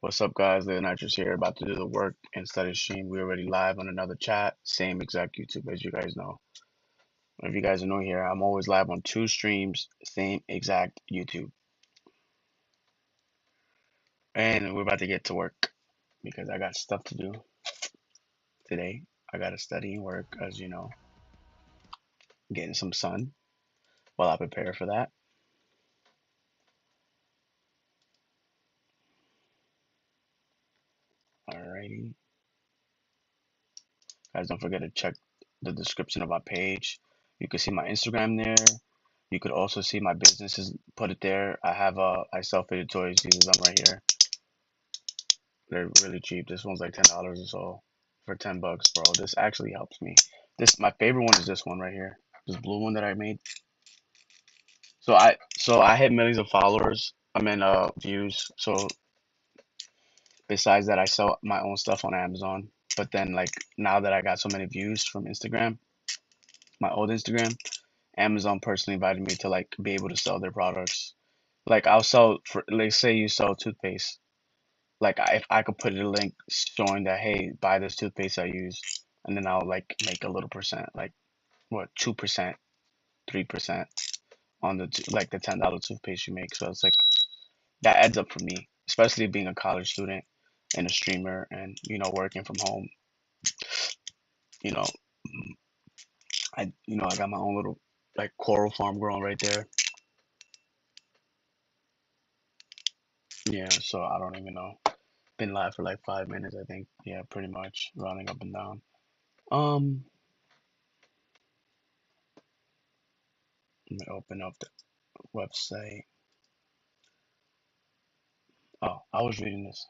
What's up, guys? Leonardo Nitrous here, about to do the work and study stream. We're already live on another chat, same exact YouTube as you guys know. If you guys are new here, I'm always live on two streams, same exact YouTube. And we're about to get to work because I got stuff to do today. I got to study and work, as you know, getting some sun while I prepare for that. Alrighty. Guys, don't forget to check the description of my page. You can see my Instagram there. You could also see my businesses, put it there. I sell fidget toys. These are them right here. They're really cheap. This one's like $10 or so for $10, bro. This actually helps me. My favorite one is this one right here. This blue one that I made. So I hit millions of followers. I mean views. So besides that, I sell my own stuff on Amazon. But then like now that I got so many views from Instagram, my old Instagram, Amazon personally invited me to like be able to sell their products. Like I'll sell for, like, say you sell toothpaste. Like if I could put a link showing that, hey, buy this toothpaste I use, and then I'll like make a little percent, like what, 2%, 3% on like the $10 toothpaste you make. So it's like that adds up for me, especially being a college student and a streamer, and working from home. You know, I got my own little like coral farm growing right there. Yeah, so I don't even know. Been live for like 5 minutes, I think. Yeah, pretty much running up and down. Um, Let me open up the website. Oh, I was reading this.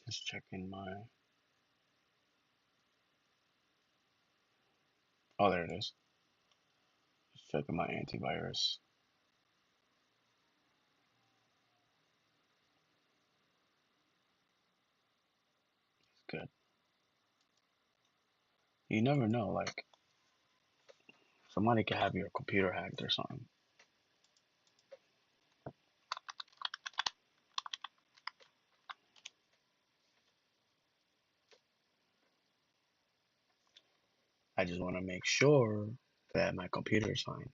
Just checking my. Oh, there it is. Just checking my antivirus. It's good. You never know, like somebody could have your computer hacked or something. I just want to make sure that my computer is fine.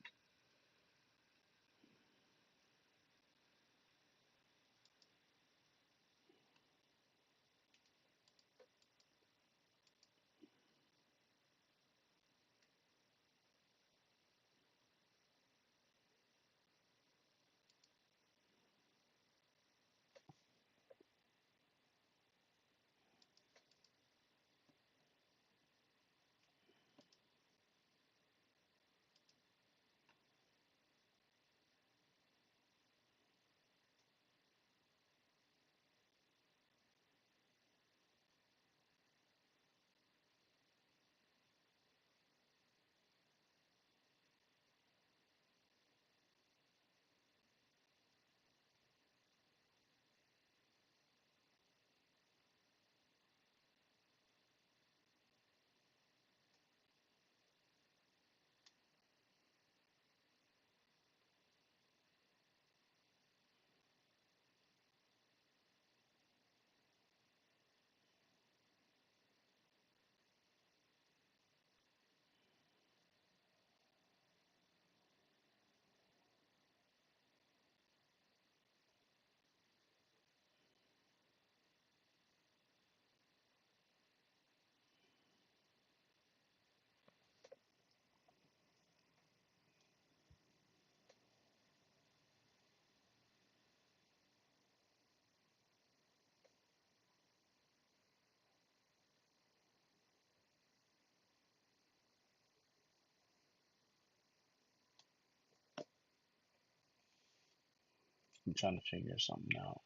I'm trying to figure something out.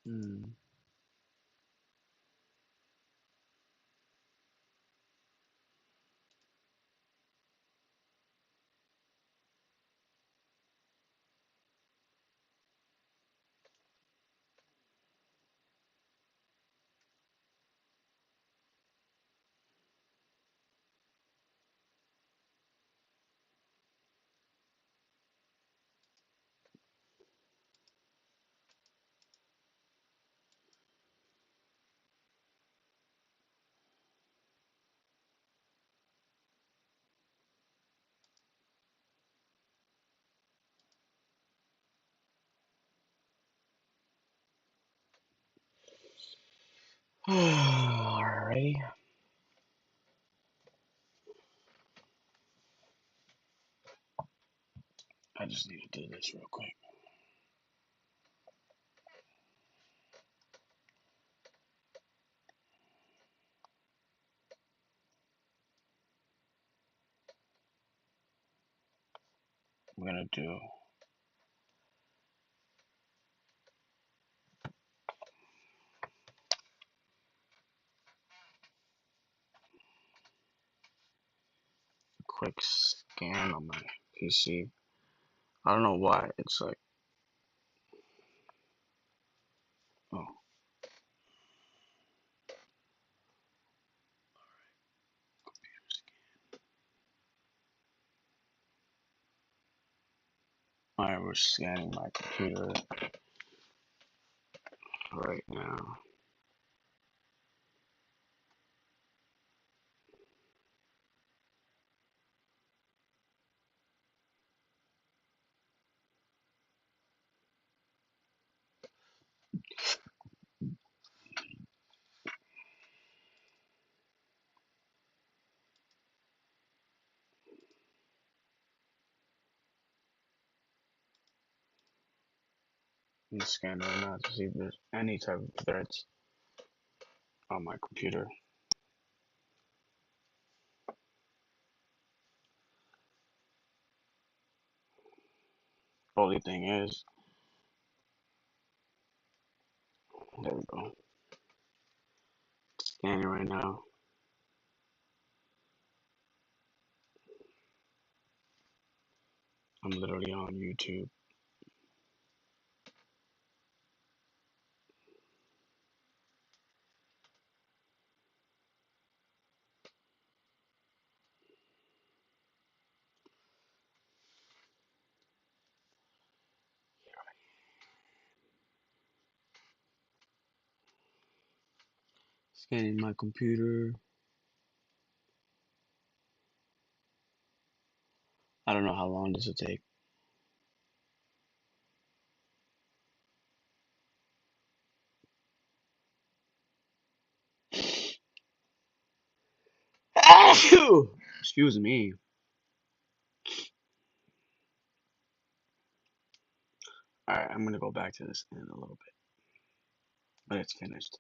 Hmm. Alrighty. I just need to do this real quick. I'm gonna do a quick scan on my PC. I don't know why. It's like, oh, alright, we're scanning my computer right now. I'm scanning right now to see if there's any type of threats on my computer. Only thing is, there we go. Scanning right now. I'm literally on YouTube. Scanning my computer. I don't know how long this will take. Excuse me. Alright, I'm gonna go back to this in a little bit. But it's finished.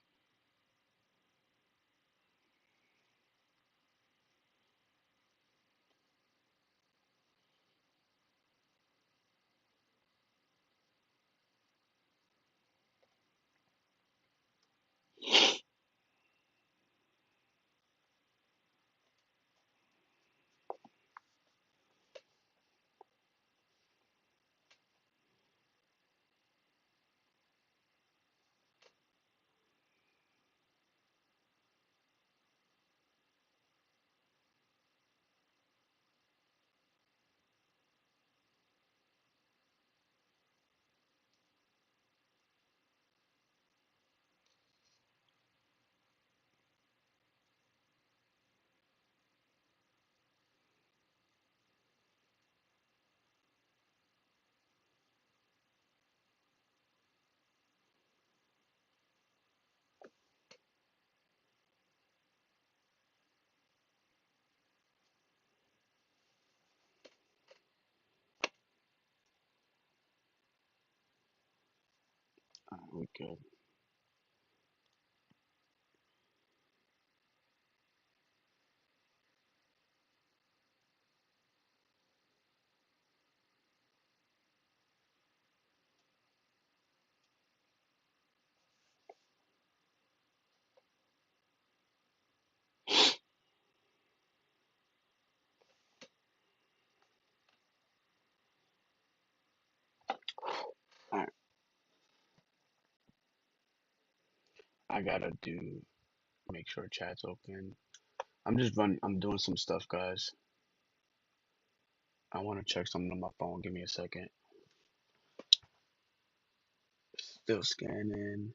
We good. All right. I gotta do make sure chat's open. I'm doing some stuff, guys. I want to check something on my phone. Give me a second. Still scanning.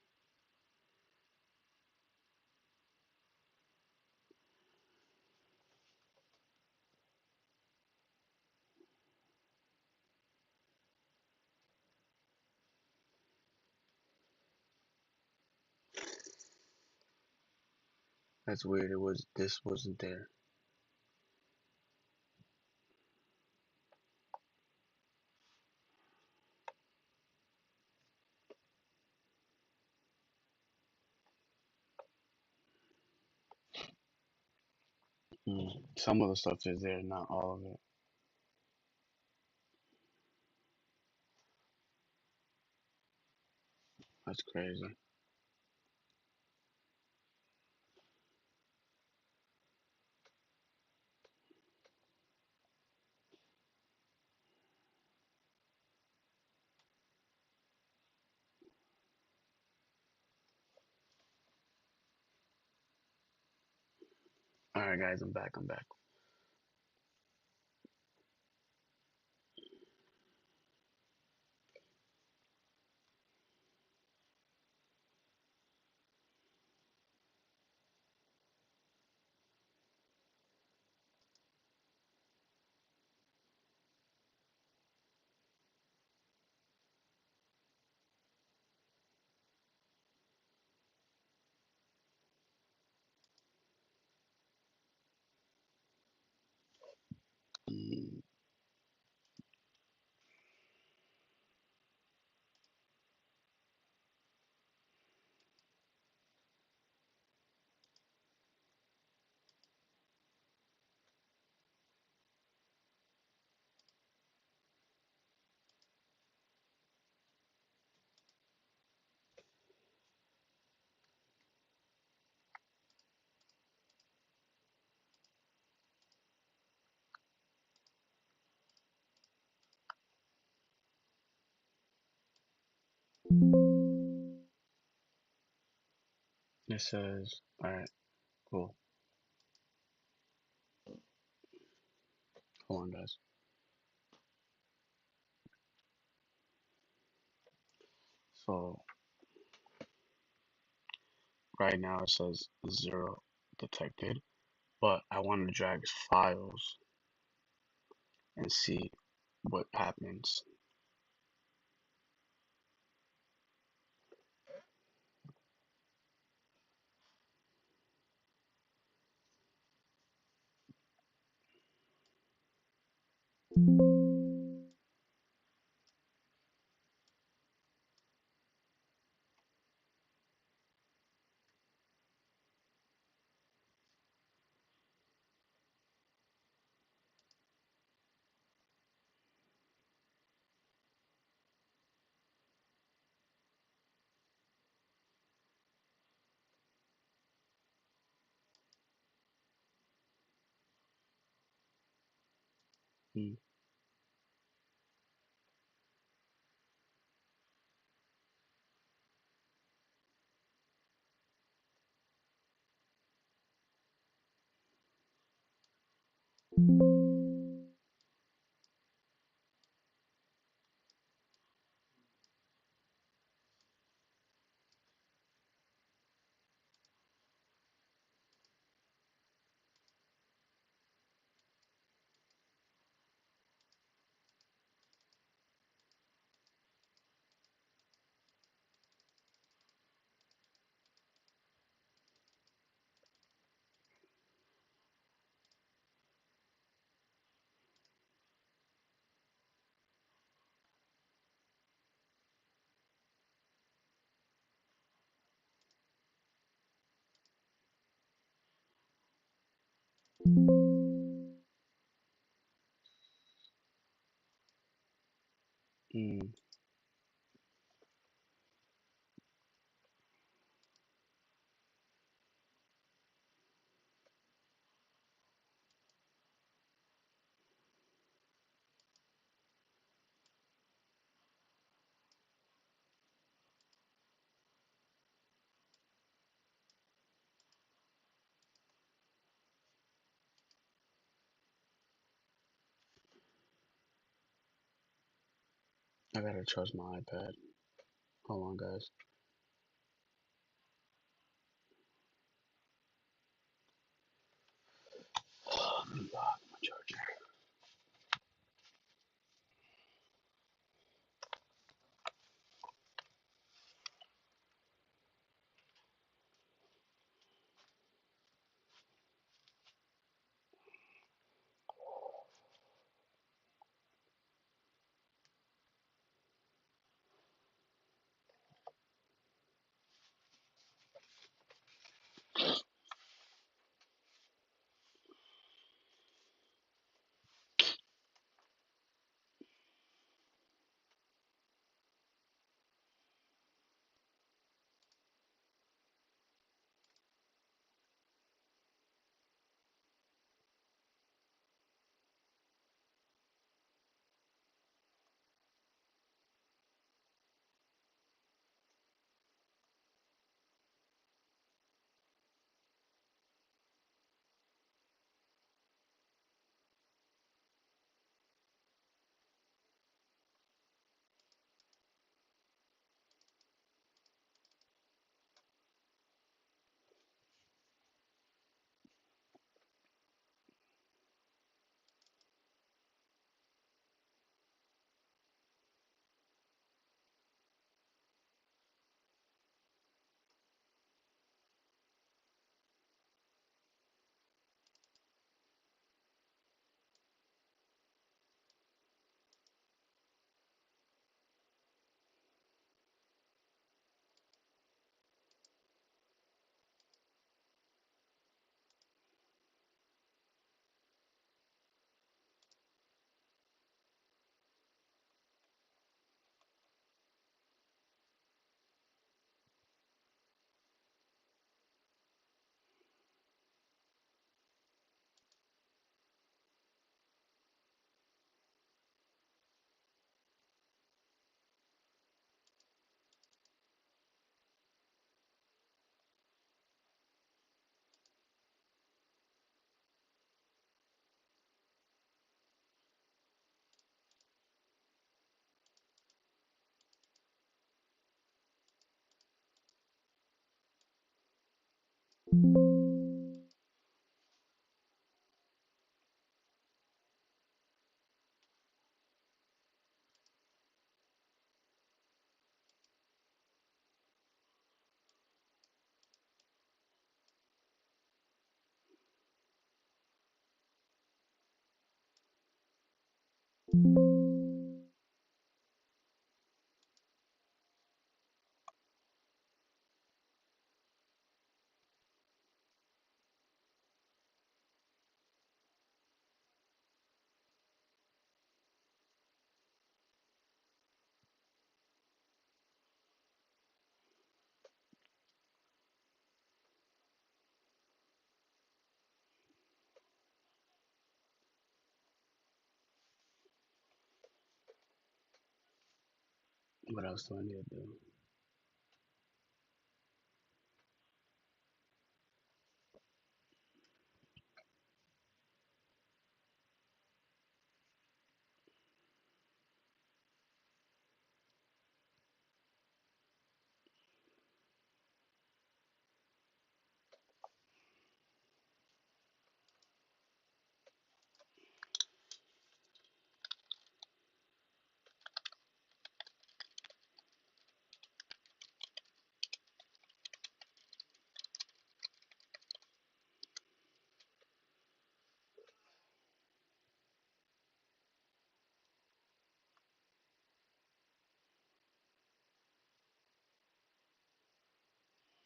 That's weird. This wasn't there. Some of the stuff is there, not all of it. That's crazy. All right, guys, I'm back. I'm back. Mm, it says, all right, cool. Hold on, guys. So right now it says zero detected, but I want to drag files and see what happens. Mm, Mm. I gotta charge my iPad. Hold on, guys. Let me lock my charger. What else do I need to do?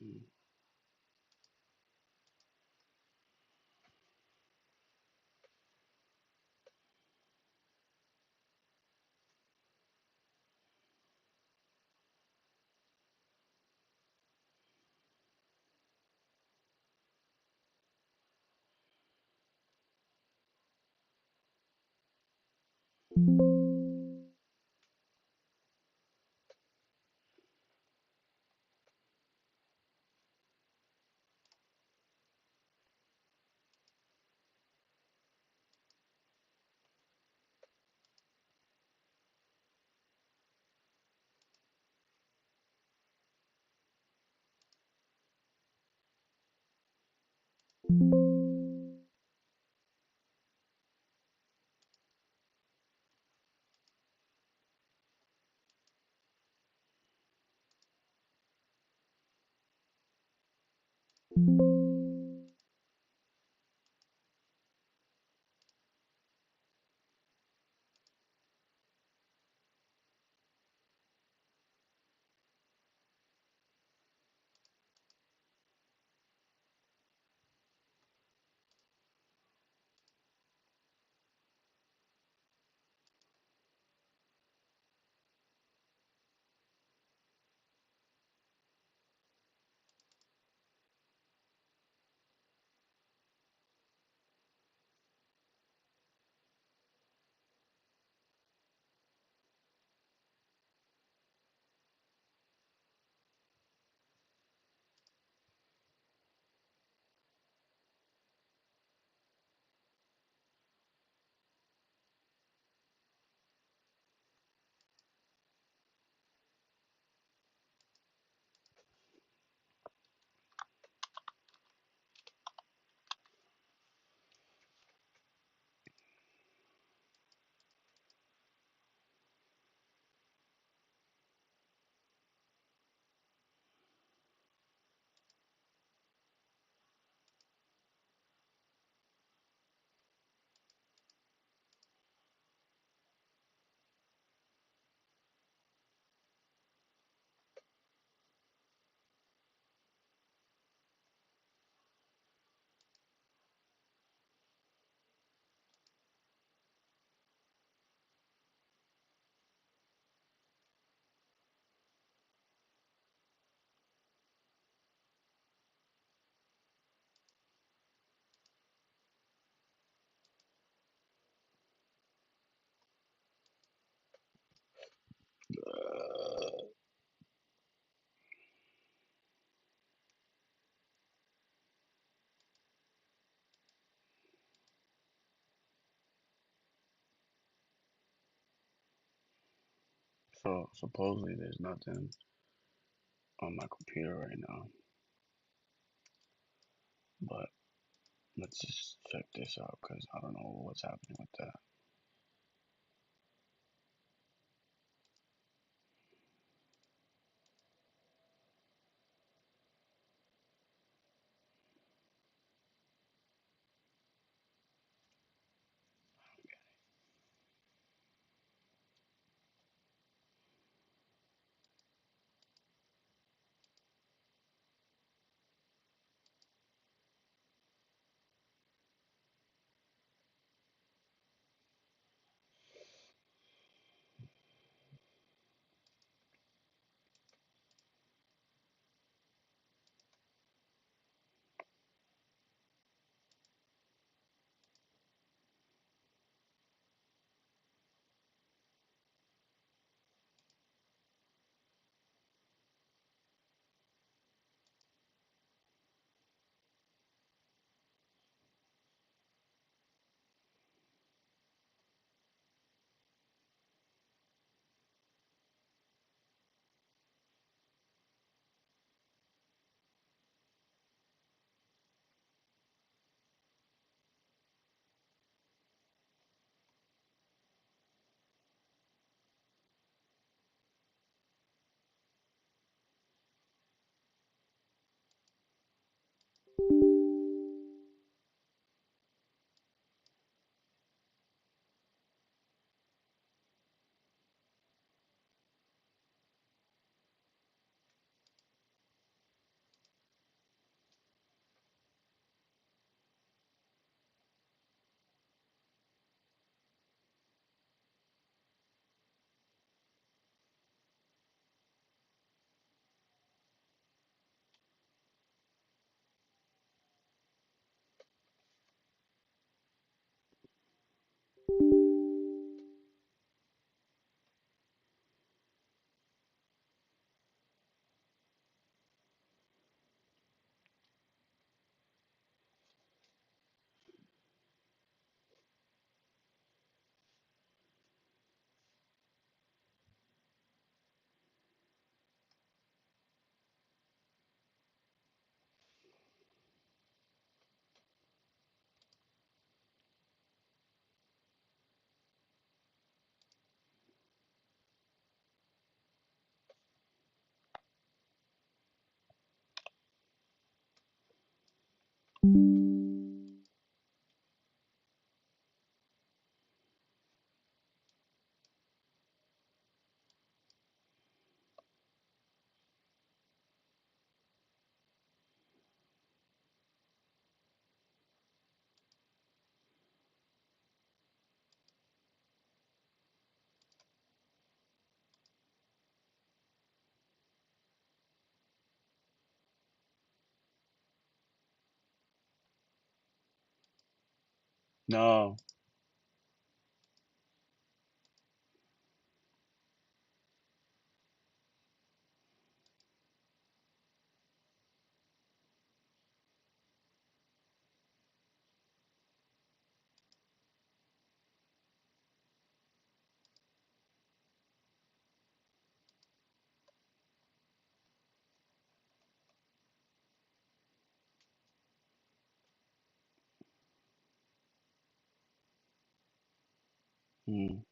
Mm. So supposedly there's nothing on my computer right now, but let's just check this out because I don't know what's happening with that. No. Mm.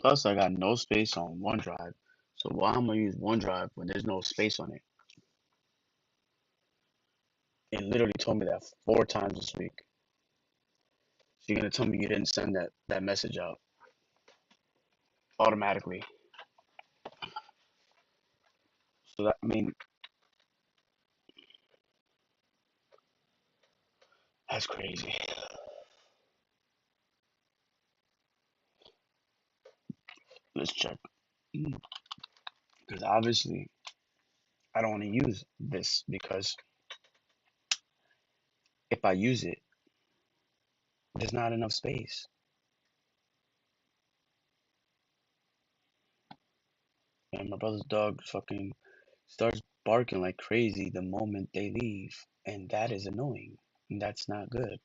Plus, I got no space on OneDrive. So why am I gonna use OneDrive when there's no space on it? It literally told me that 4 times this week. So you're gonna tell me you didn't send that message out automatically. So that, I mean, that's crazy. Let's check. Because obviously I don't want to use this because if I use it, there's not enough space. And my brother's dog fucking starts barking like crazy the moment they leave, and that is annoying. And that's not good.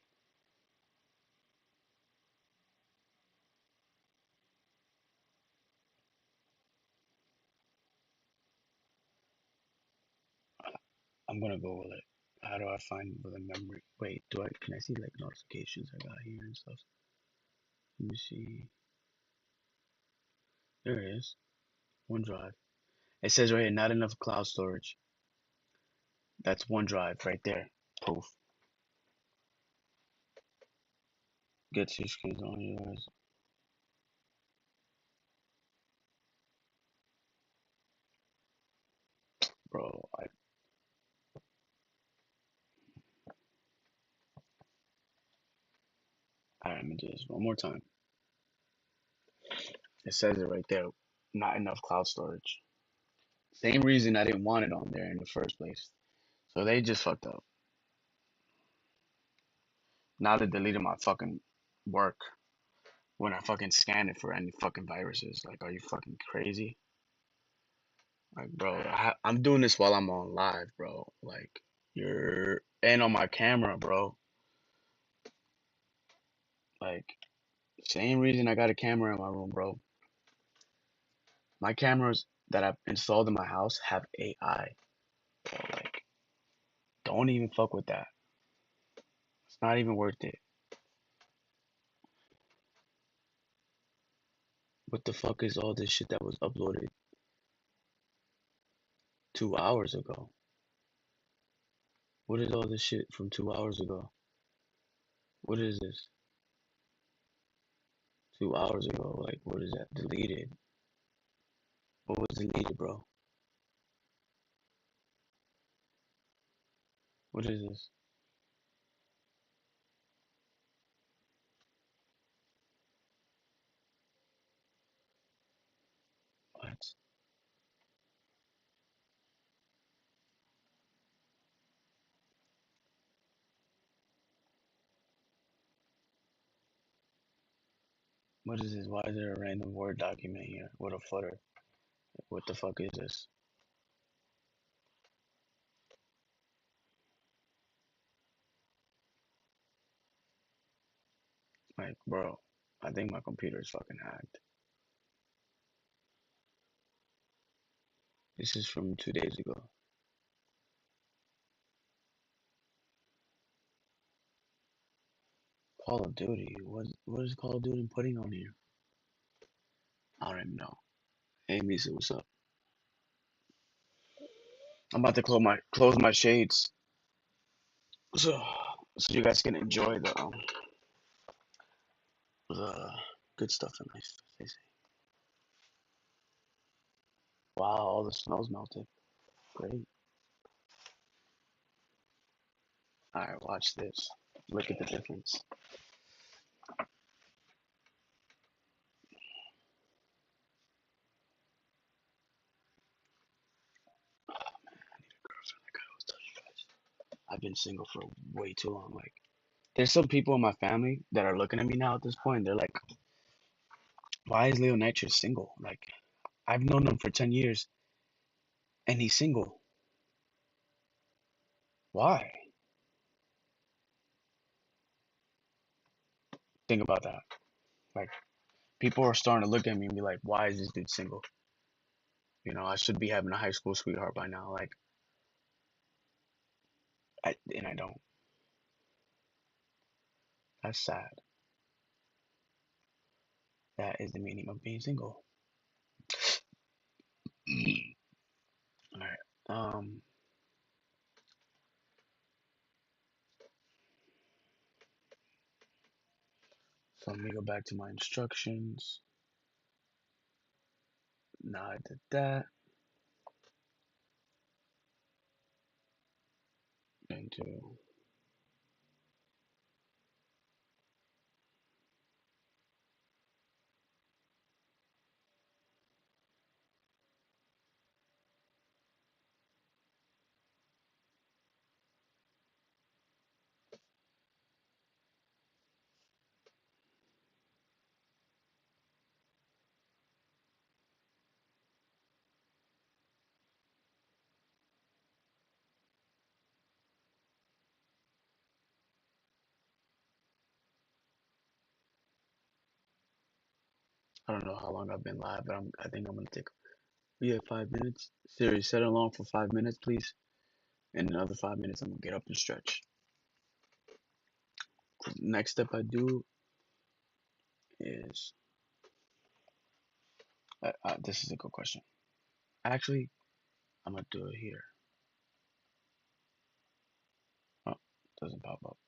I'm gonna Google it. How do I find the memory? Wait, do I can I see like notifications I got here and stuff? Let me see. There it is. OneDrive. It says right here, not enough cloud storage. That's OneDrive right there. Poof. Gets your screens on yours. Bro, alright, let me do this one more time. It says it right there. Not enough cloud storage. Same reason I didn't want it on there in the first place. So they just fucked up. Now they deleted my fucking work when I fucking scan it for any fucking viruses. Like, are you fucking crazy? Like, bro, I'm doing this while I'm on live, bro. Like, you're and on my camera, bro. Like, same reason I got a camera in my room, bro. My cameras that I've installed in my house have AI. Bro, like, don't even fuck with that. It's not even worth it. What the fuck is all this shit that was uploaded 2 hours ago? What is all this shit from 2 hours ago? What is this? 2 hours ago? Like, what is that? Deleted. What was deleted, bro? What is this? What? What is this? Why is there a random Word document here with a footer? What the fuck is this? Like, bro, I think my computer is fucking hacked. This is from 2 days ago. Call of Duty. What is Call of Duty putting on here? I don't even know. Hey, Misa, what's up? I'm about to close my shades, so you guys can enjoy the good stuff in life. They say. Wow, all the snow's melted. Great. All right, watch this. Look at the difference. Like I always tell you guys, I've been single for way too long. Like, there's some people in my family that are looking at me now at this point. They're like, "Why is Leo Nitrous single?" Like, I've known him for 10 years, and he's single. Why? Think about that. Like, people are starting to look at me and be like, "Why is this dude single?" I should be having a high school sweetheart by now. Like, and I don't. That's sad. That is the meaning of being single. All right. So let me go back to my instructions. Now I did that. Into I don't know how long I've been live, but I think I'm gonna take. We have 5 minutes. Siri, set an alarm for 5 minutes, please. In another 5 minutes, I'm gonna get up and stretch. The next step I do is this is a good question. Actually, I'm gonna do it here. Oh, doesn't pop up.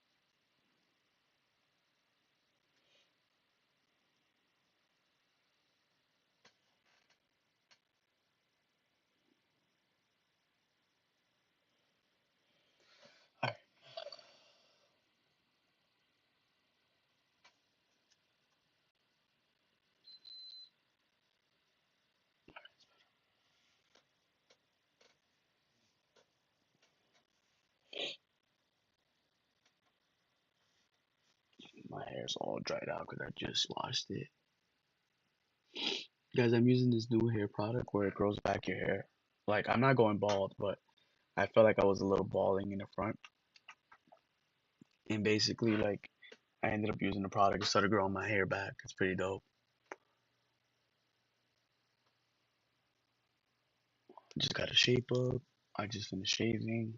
All right. My hair's all dried out because I just washed it. Guys, I'm using this new hair product where it grows back your hair. Like, I'm not going bald, but I felt like I was a little balding in the front. And basically, like, I ended up using the product and started growing my hair back. It's pretty dope. Just got a shape up. I just finished shaving.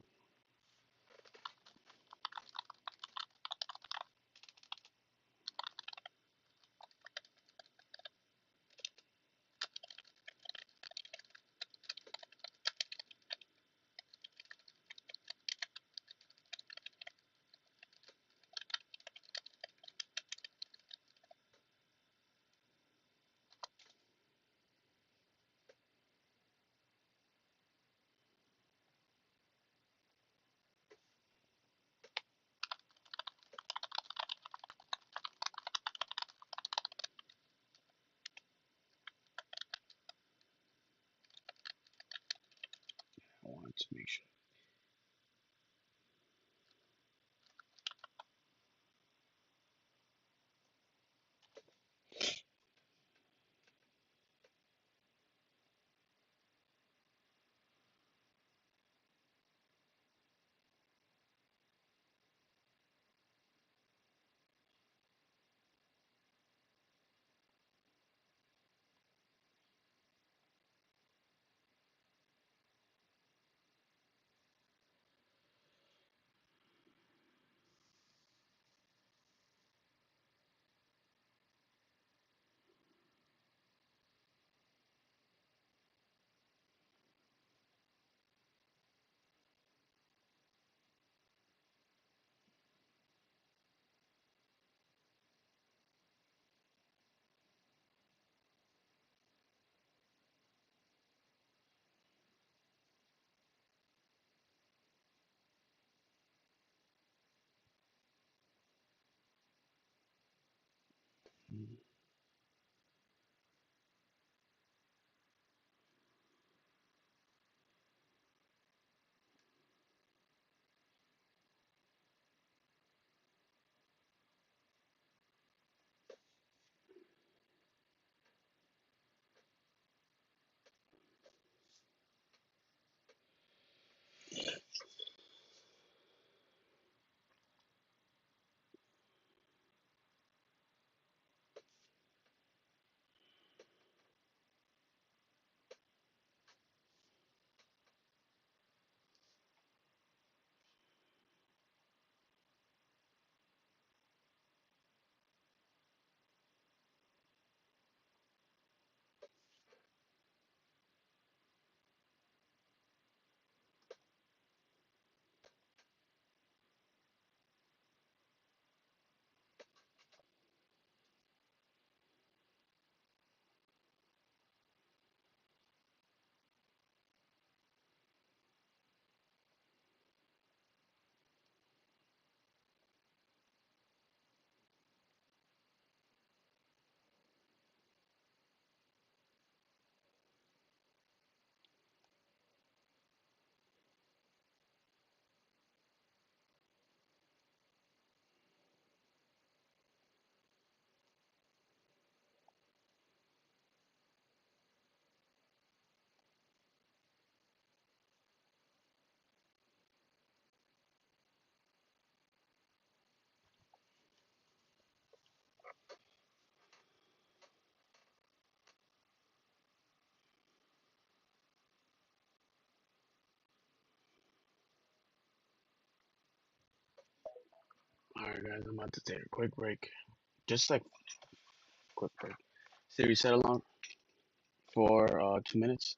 I wanted to make sure. Alright, guys, I'm about to take a quick break. Just like quick break. Siri, set alarm for 2 minutes.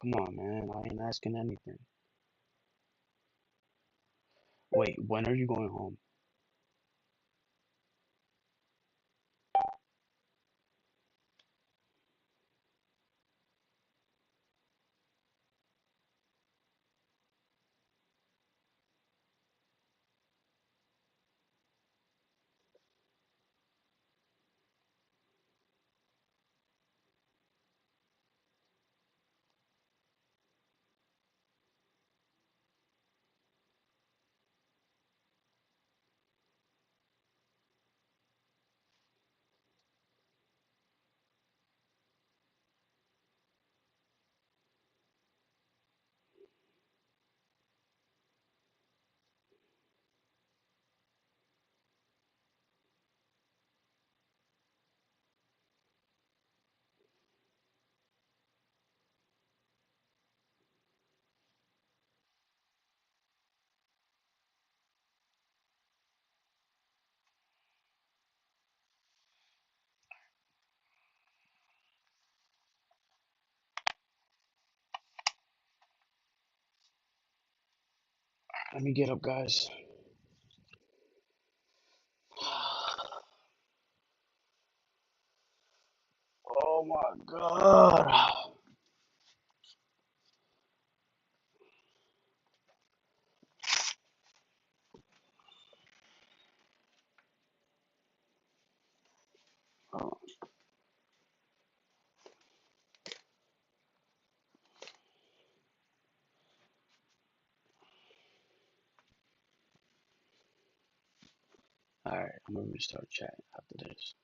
Come on, man. I ain't asking anything. Wait, when are you going home? Let me get up, guys. Oh my god. Oh, alright, I'm gonna restart chat after this.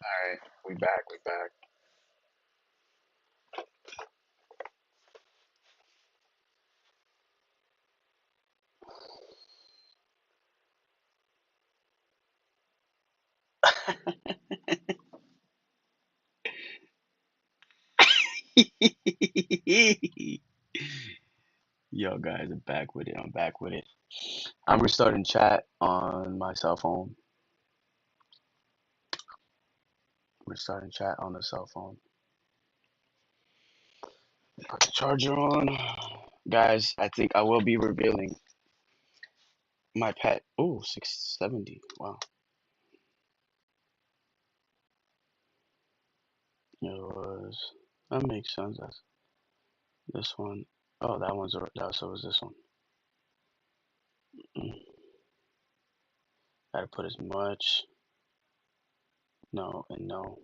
Alright, we back, we back. guys? I'm back with it. I'm back with it. I'm restarting chat on my cell phone. Restarting chat on the cell phone. Put the charger on. Guys, I think I will be revealing my pet. Oh, 670. Wow. It was. That makes sense. That's this one. Oh, that one's. That so was this one. Mm. Gotta put as much. No and no.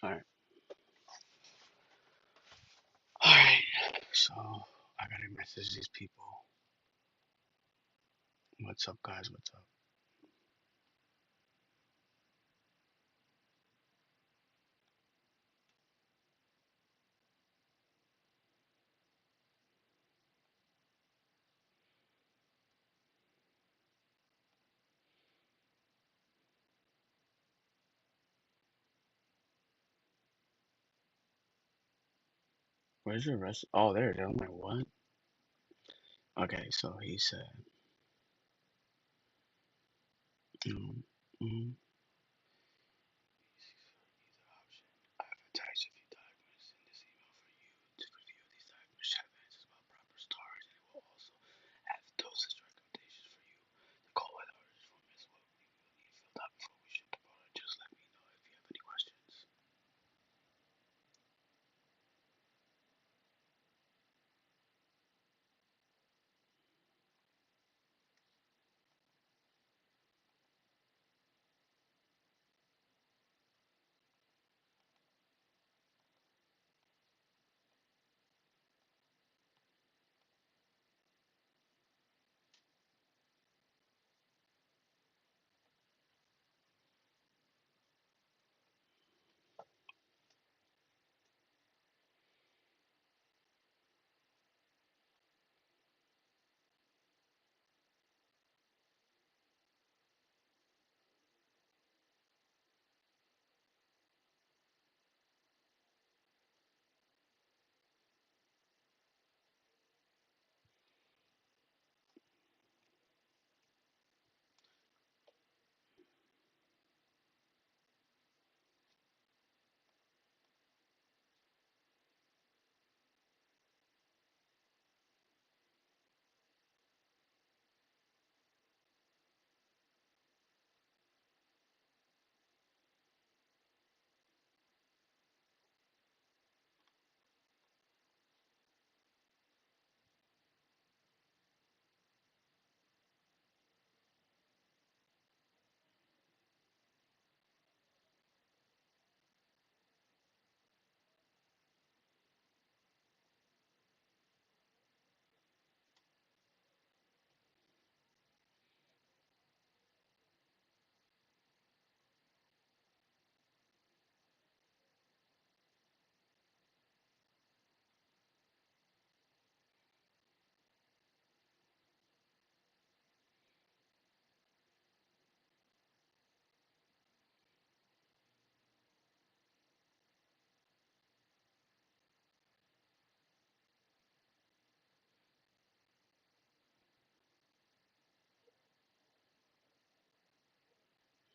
All right. All right. So I gotta message these people. What's up, guys? What's up? Where's your rest? Oh, there it is. I'm like, what? Okay, so he said, mm, mm, I've attached a few documents in this email for you to review. These documents have answers about proper storage, and it will also have dosage recommendations for you. The cold weather orders form is what we will need filled out before we ship the product. Just let me know if you have any questions.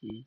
Mm,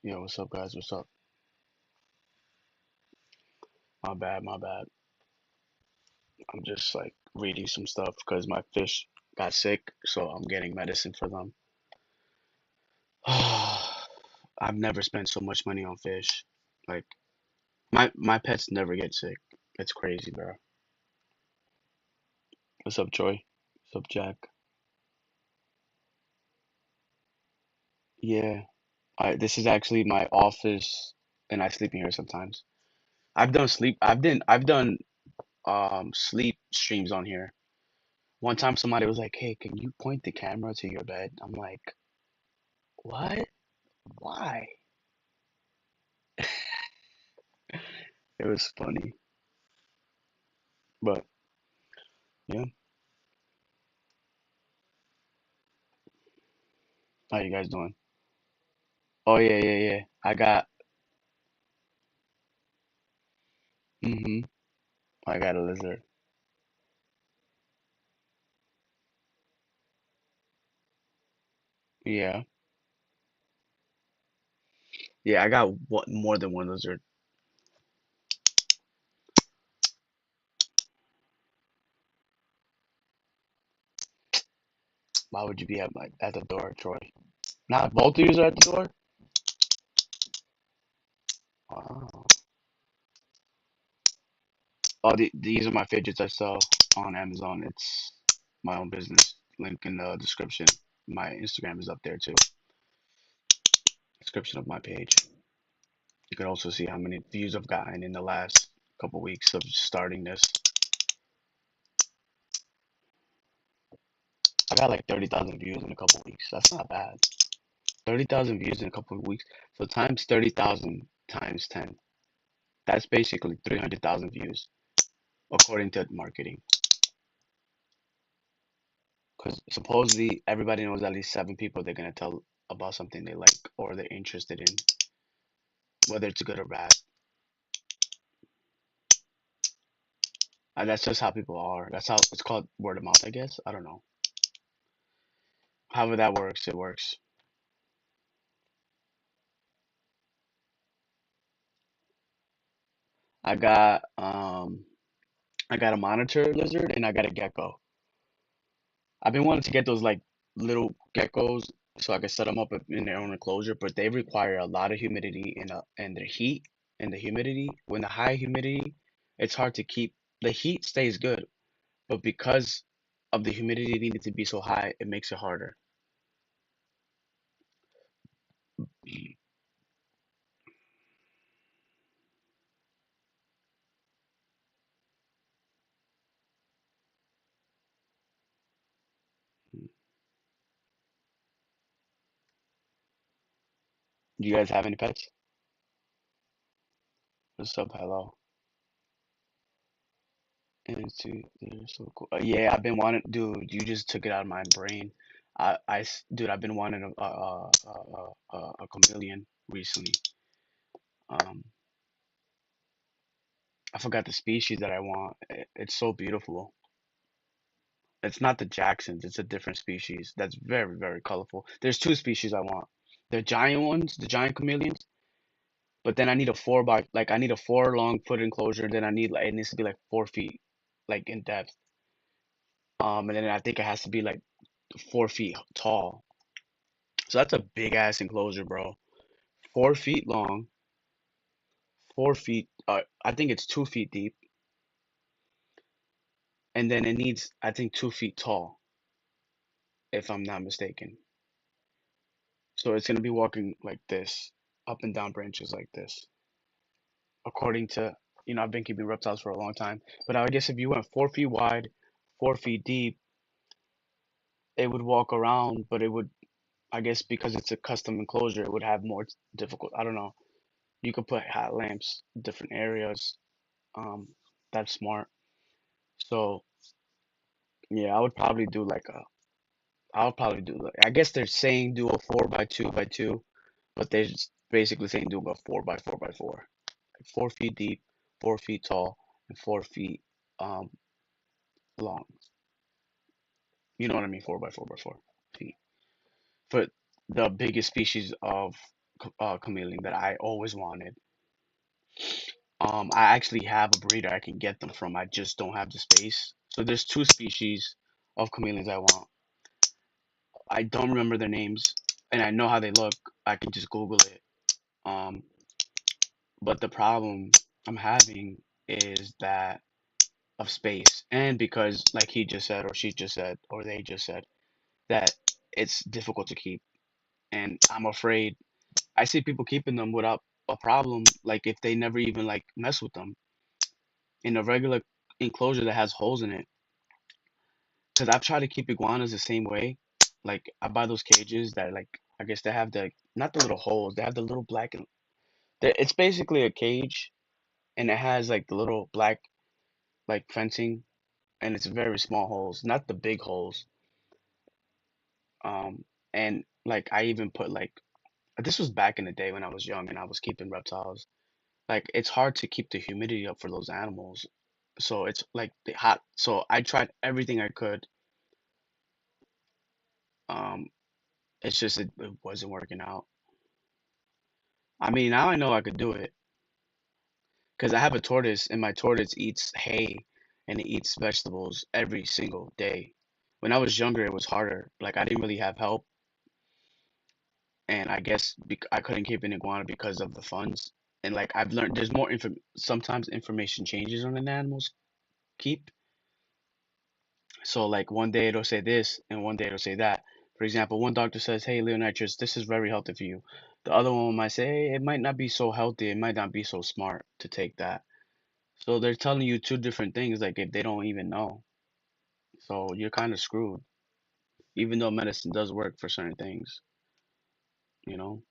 Yo, what's up, guys? What's up? My bad, my bad. I'm just like reading some stuff because my fish got sick, so I'm getting medicine for them. I've never spent so much money on fish. Like my pets never get sick. It's crazy, bro. What's up, Troy? What's up, Jack? Yeah, this is actually my office, and I sleep in here sometimes. I've done sleep streams on here. One time somebody was like, "Hey, can you point the camera to your bed?" I'm like, "What? Why?" It was funny, but yeah. How you guys doing? Oh yeah, yeah, yeah. Mm-hmm. I got a lizard. Yeah, yeah. I got what more than one lizard. Why would you be at at the door, Troy? Not both of you are at the door. Wow. Oh, these are my fidgets I sell on Amazon. It's my own business. Link in the description. My Instagram is up there too. Description of my page. You can also see how many views I've gotten in the last couple weeks of starting this. I got like 30,000 views in a couple weeks. That's not bad. 30,000 views in a couple of weeks. So times 30,000 times 10. That's basically 300,000 views according to marketing. Because supposedly everybody knows at least 7 people they're gonna tell about something they like or they're interested in, whether it's good or bad. And that's just how people are. That's how it's called word of mouth, I guess. I don't know. However that works, it works. I got um I got a monitor lizard and I got a gecko. I've been wanting to get those like little geckos so I can set them up in their own enclosure, but they require a lot of humidity and the heat and the humidity. When the high humidity, it's hard to keep. The heat stays good, but because of the humidity needed to be so high, it makes it harder. Do you guys have any pets? What's up? Hello. They're so cool. Yeah, I've been wanting, dude. You just took it out of my brain. Dude, I've been wanting a chameleon recently. Um, I forgot the species that I want. It's so beautiful. It's not the Jacksons. It's a different species that's very, very colorful. There's two species I want. The giant ones, the giant chameleons. But then I need a I need a 4 long foot enclosure. Then I need like it needs to be like 4 feet, like in depth. And then I think it has to be like 4 feet tall. So that's a big ass enclosure, bro. 4 feet long, 4 feet. I think it's 2 feet deep, and then it needs I think 2 feet tall, if I'm not mistaken. So it's gonna be walking like this, up and down branches like this, according to, I've been keeping reptiles for a long time. But I guess if you went 4 feet wide, 4 feet deep, it would walk around, but it would, I guess because it's a custom enclosure, it would have more difficult. I don't know. You could put hat lamps, different areas. Um, that's smart. So yeah, I would probably do like, I guess they're saying do a 4 by 2 by 2, but they're just basically saying do a 4 by 4 by 4. 4 feet deep, 4 feet tall, and 4 feet um long. You know what I mean? 4 by 4 by 4 feet. For the biggest species of chameleon that I always wanted. I actually have a breeder I can get them from. I just don't have the space. So there's two species of chameleons I want. I don't remember their names, and I know how they look. I can just Google it. Um, but the problem I'm having is that of space, and because like he just said, or she just said, or they just said that it's difficult to keep, and I'm afraid I see people keeping them without a problem. Like if they never even like mess with them in a regular enclosure that has holes in it. Because I've tried to keep iguanas the same way. Like I buy those cages that like I guess they have the not the little holes, they have the little black and it's basically a cage and it has like the little black like fencing and it's very small holes, not the big holes. Um and like I even put like this was back in the day when I was young and I was keeping reptiles. Like it's hard to keep the humidity up for those animals. So it's like the hot. So I tried everything I could. Um, it's just it wasn't working out. I mean, now I know I could do it because I have a tortoise and my tortoise eats hay and it eats vegetables every single day. When I was younger, it was harder. Like I didn't really have help, and I guess I couldn't keep an iguana because of the funds. And like I've learned, there's more info. Sometimes information changes on an animal's keep. So like one day it'll say this and one day it'll say that. For example, one doctor says, "Hey, Leonitrus, this is very healthy for you." The other one might say, "Hey, it might not be so healthy. It might not be so smart to take that." So they're telling you two different things, like if they don't even know. So you're kind of screwed, even though medicine does work for certain things, you know?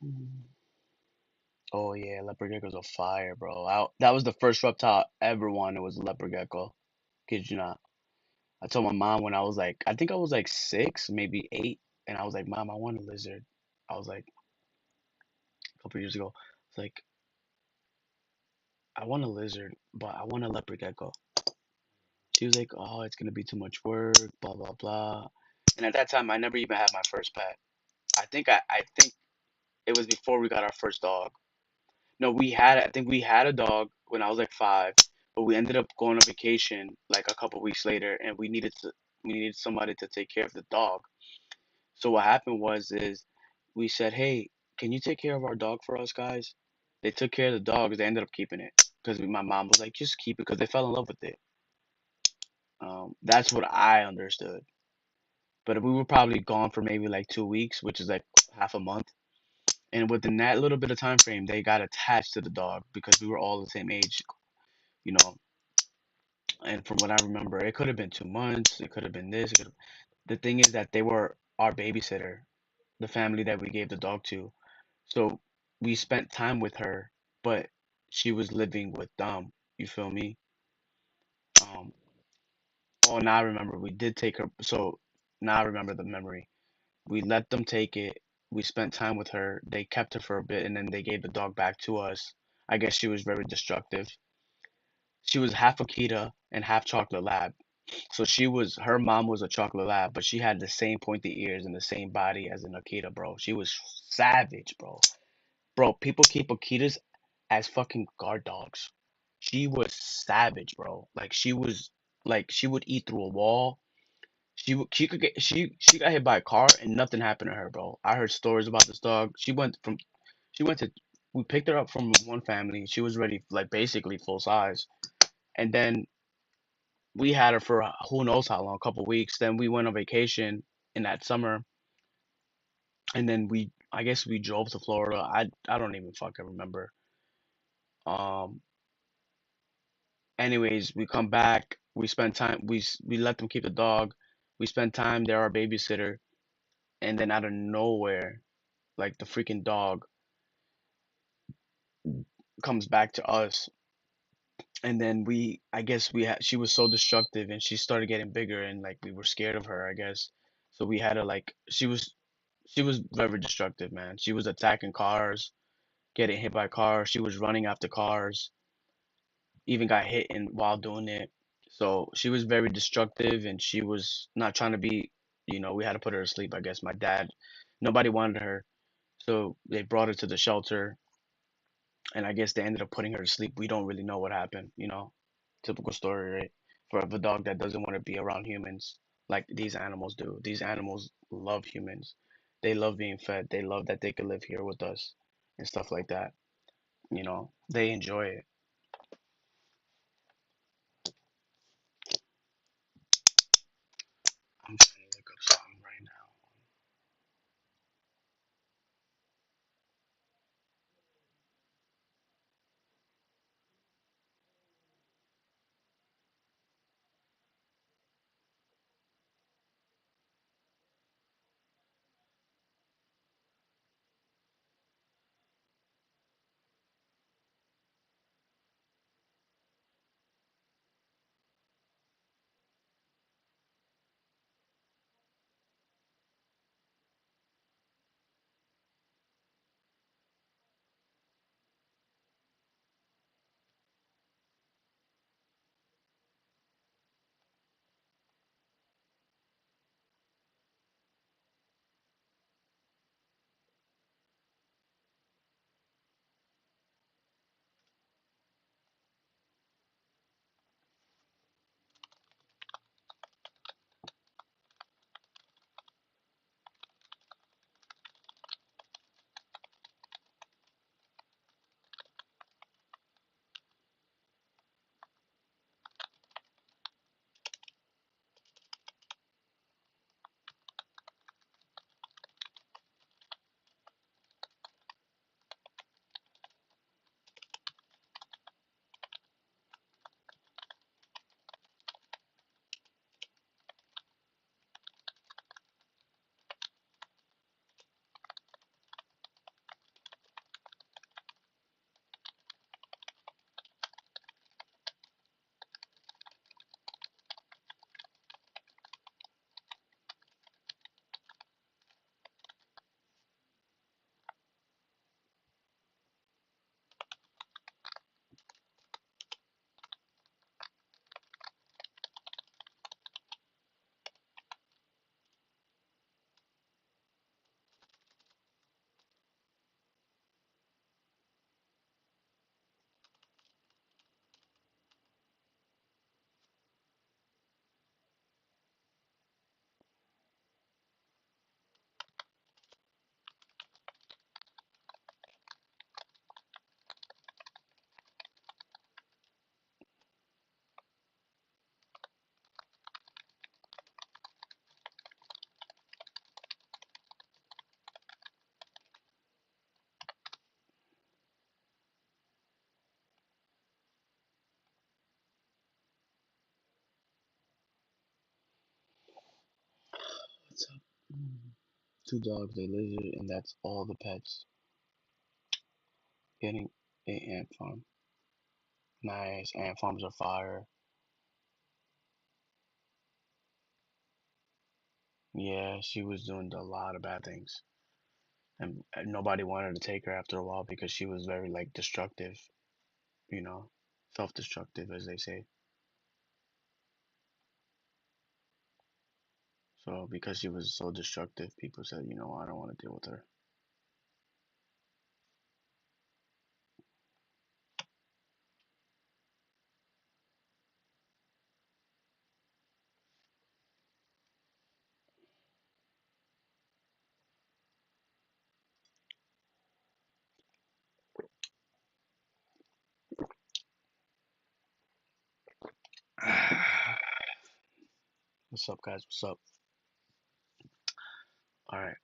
Mm. Oh yeah, leopard gecko's a fire, bro. That was the first reptile I ever wanted was a leopard gecko. Kid you not. I told my mom when I was like, I think I was like 6, maybe 8, and I was like, Mom, I want a lizard. I was like, a couple years ago, it's like, I want a lizard, but I want a leopard gecko. She was like, oh, it's gonna be too much work, blah blah blah. And at that time, I never even had my first pet. I think it was before we got our first dog. No, I think we had a dog when I was like 5, but we ended up going on vacation like a couple weeks later, and we needed somebody to take care of the dog. So what happened is we said, "Hey, can you take care of our dog for us, guys?" They took care of the dog. They ended up keeping it because my mom was like, "Just keep it," because they fell in love with it. That's what I understood. But we were probably gone for maybe like 2 weeks, which is like half a month. And within that little bit of time frame, they got attached to the dog because we were all the same age, you know. And from what I remember, it could have been 2 months. It could have been this. The thing is that they were our babysitter, the family that we gave the dog to. So we spent time with her, but she was living with them. You feel me? Um, oh, now I remember. We did take her. So now I remember the memory. We let them take it. We spent time with her. They kept her for a bit, and then they gave the dog back to us. I guess she was very destructive. She was half Akita and half chocolate lab. So her mom was a chocolate lab, but she had the same pointy ears and the same body as an Akita, bro. She was savage, bro. Bro, people keep Akitas as fucking guard dogs. She was savage, bro. Like she would eat through a wall. She could get she got hit by a car and nothing happened to her, bro. I heard stories about this dog. She went to we picked her up from one family. She was ready like basically full size. And then we had her for who knows how long, a couple weeks. Then we went on vacation in that summer, and then I guess we drove to Florida. I don't even fucking remember. Um, anyways, we come back. We spend time. We let them keep the dog. We spend time. They're our babysitter, and then out of nowhere, like the freaking dog comes back to us, and then I guess she was so destructive, and she started getting bigger, and like we were scared of her, I guess. So we had to like she was very destructive, man. She was attacking cars, getting hit by cars. She was running after cars, even got hit while doing it. So she was very destructive, and she was not trying to be. We had to put her to sleep. I guess my dad, nobody wanted her, so they brought her to the shelter, and I guess they ended up putting her to sleep. We don't really know what happened. Typical story, right? For a dog that doesn't want to be around humans like these animals do. These animals love humans. They love being fed. They love that they could live here with us and stuff like that. They enjoy it. I'm trying to look up something right now. What's up? Two dogs, a lizard, and that's all the pets. Getting a ant farm. Nice. Ant farms are fire. Yeah, she was doing a lot of bad things. And nobody wanted to take her after a while because she was very like destructive, you know, self-destructive as they say. So because she was so destructive, people said, I don't want to deal with her. What's up, guys? What's up? All right.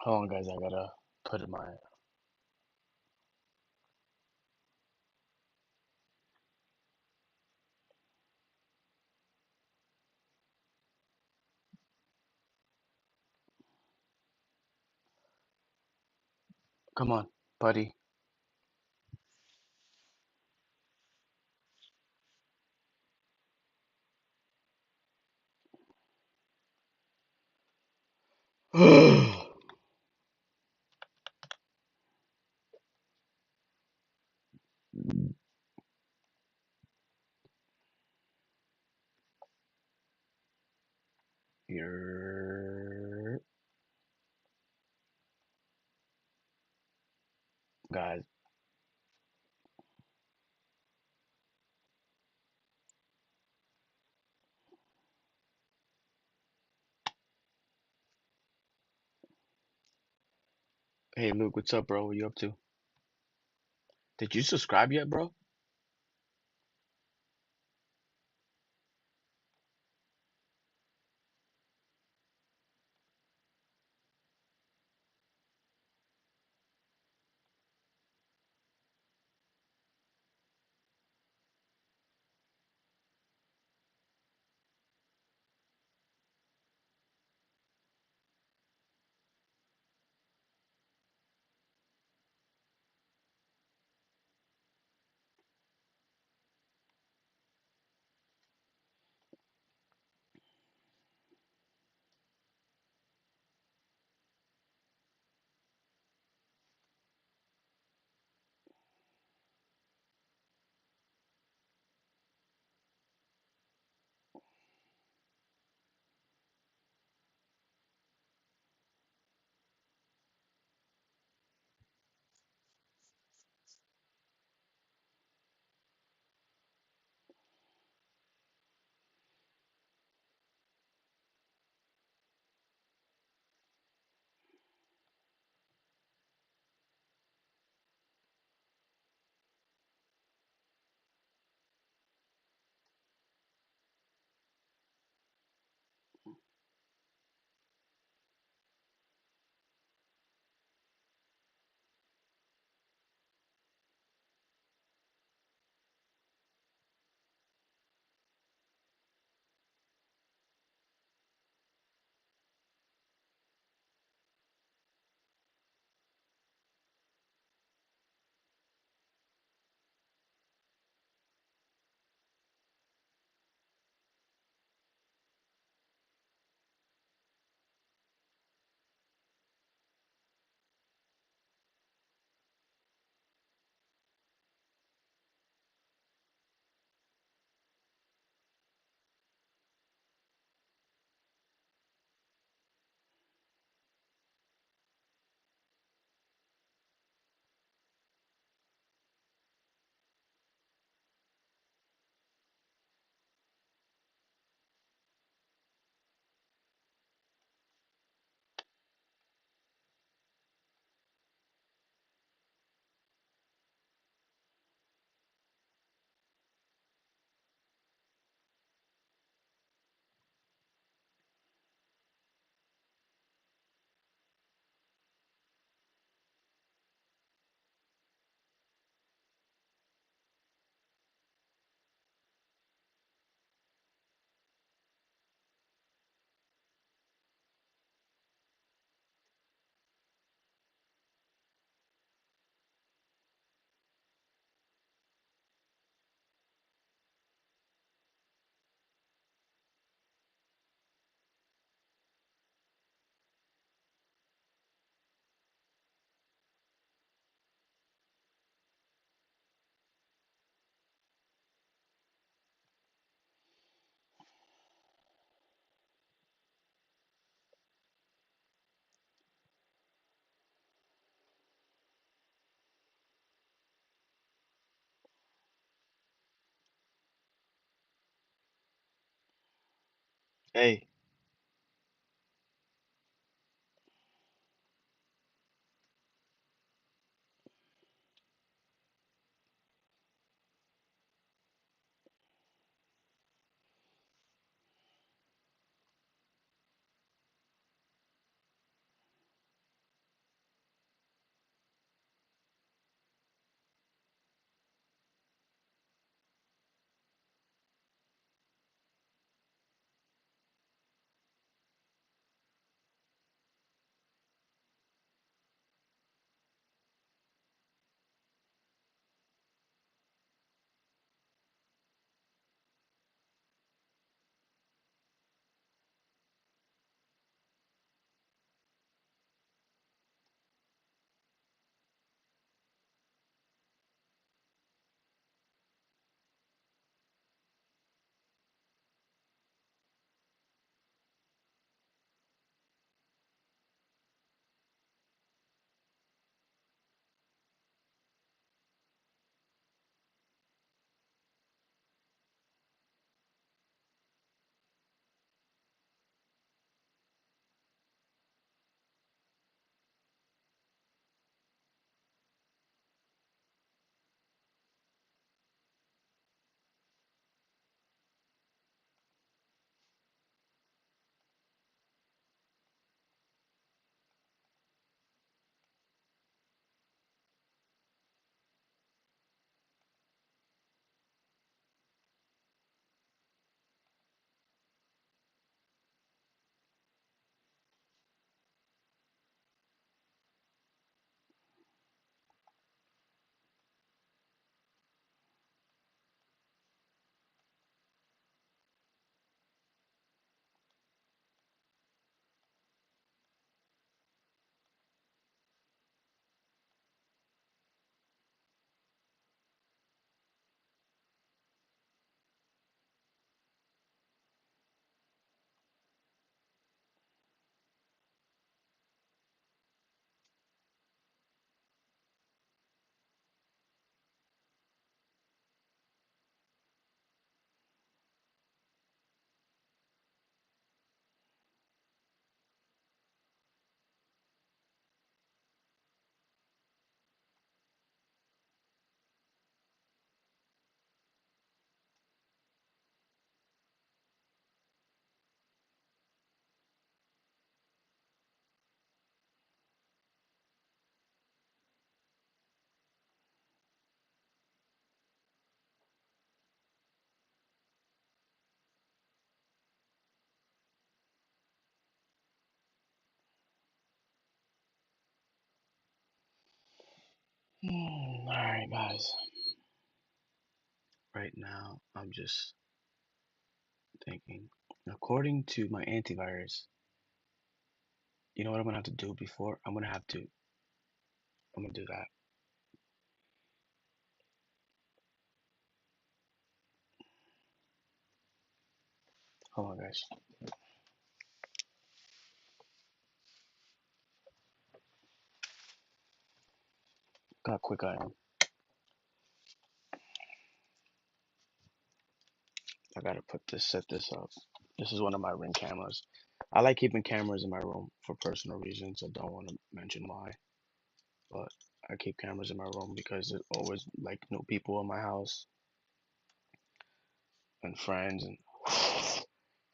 Hold on, guys. I gotta put in my. Come on, buddy. You're guys. Hey, Luke, what's up, bro? What you up to? Did you subscribe yet, bro? Hey, Alright, guys. Right now, I'm just thinking. According to my antivirus, you know what I'm gonna have to do before? I'm gonna do that. Hold on, guys. Look how quick I am. I gotta set this up. This is one of my Ring cameras. I like keeping cameras in my room for personal reasons. I don't want to mention why, but I keep cameras in my room because there's always like new people in my house and friends and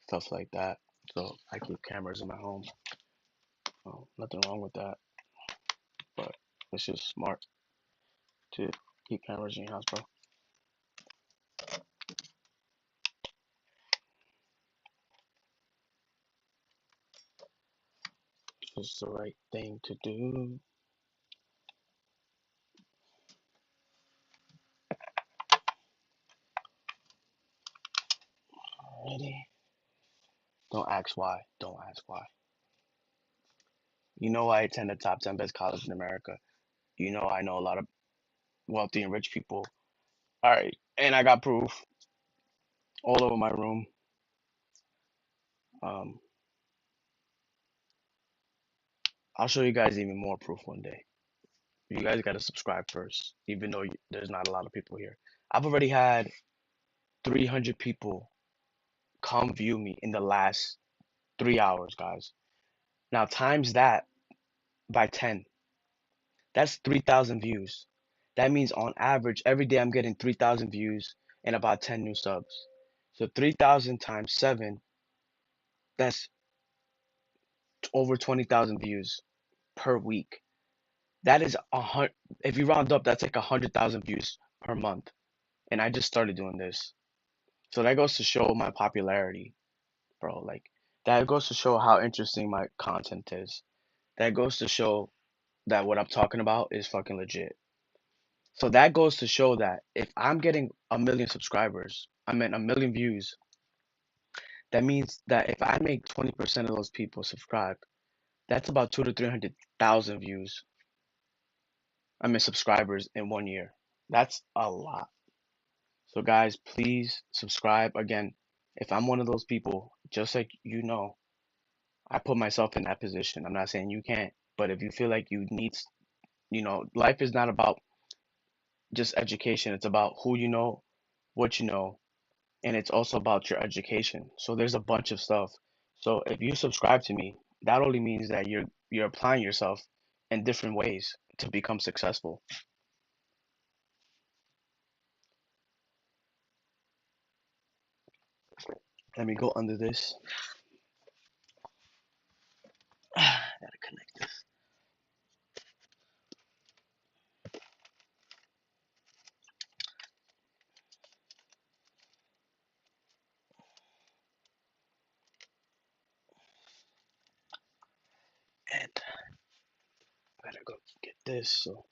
stuff like that. So I keep cameras in my home. Nothing wrong with that, but it's just smart to keep cameras in your house, bro. It's the right thing to do. Ready? Don't ask why. Don't ask why. You know I attend the top 10 best college in America. You know I know a lot of wealthy and rich people. All right, and I got proof all over my room. Um, I'll show you guys even more proof one day. You guys got to subscribe first, even though there's not a lot of people here. I've already had 300 people come view me in the last 3 hours, guys. Now times that by 10. That's 3,000 views. That means on average, every day I'm getting 3,000 views and about 10 new subs. So 3,000 times 7, that's over 20,000 views per week. That is a hundred. If you round up, that's like 100,000 views per month. And I just started doing this, so that goes to show my popularity, bro. Like that goes to show how interesting my content is. That goes to show that what I'm talking about is fucking legit. So that goes to show that if I'm getting a million subscribers, I mean a million views, that means that if I make 20% of those people subscribe, that's about two to 300,000 views. I mean subscribers in 1 year. That's a lot. So guys, please subscribe. Again, if I'm one of those people, just like you know, I put myself in that position. I'm not saying you can't, but if you feel like you need, life is not about just education. It's about who you know, what you know, and it's also about your education. So there's a bunch of stuff. So if you subscribe to me, that only means that you're applying yourself in different ways to become successful. Let me go under this. Gotta connect this. And I gotta go get this. So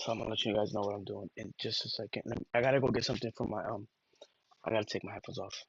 I'm gonna let you guys know what I'm doing in just a second. I gotta go get something from my I gotta take my headphones off.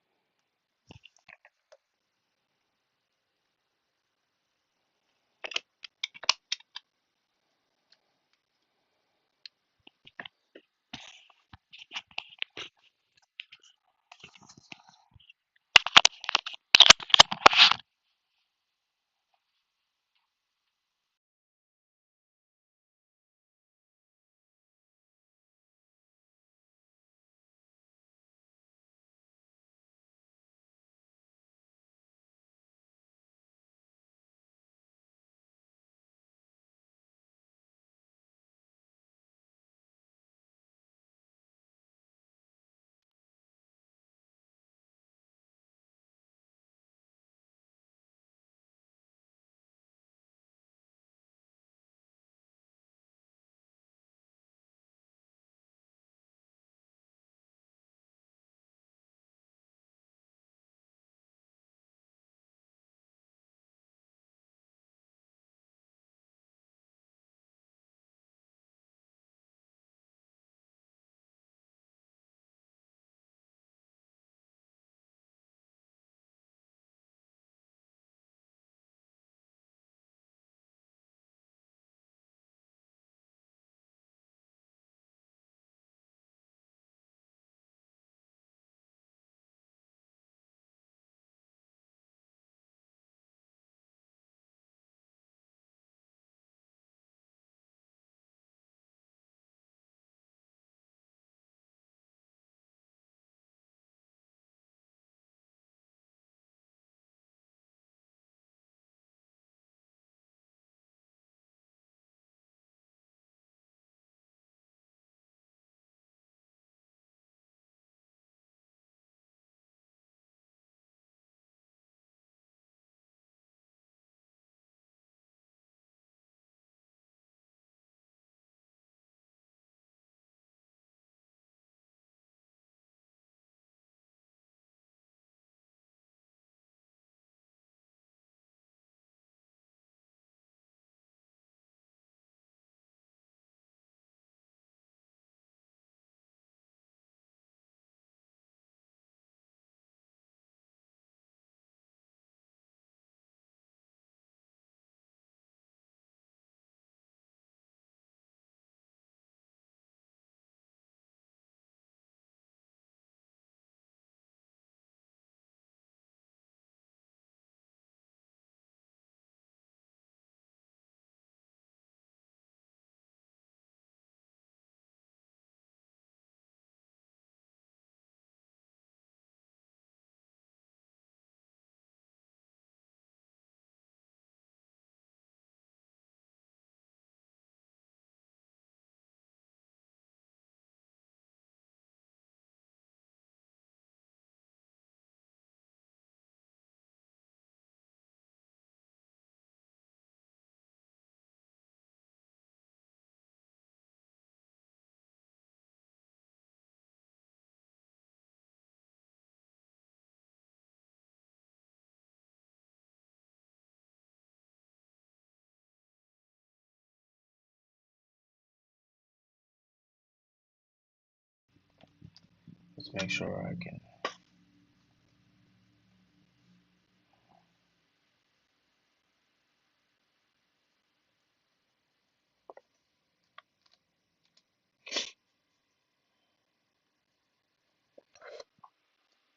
Let's make sure I can.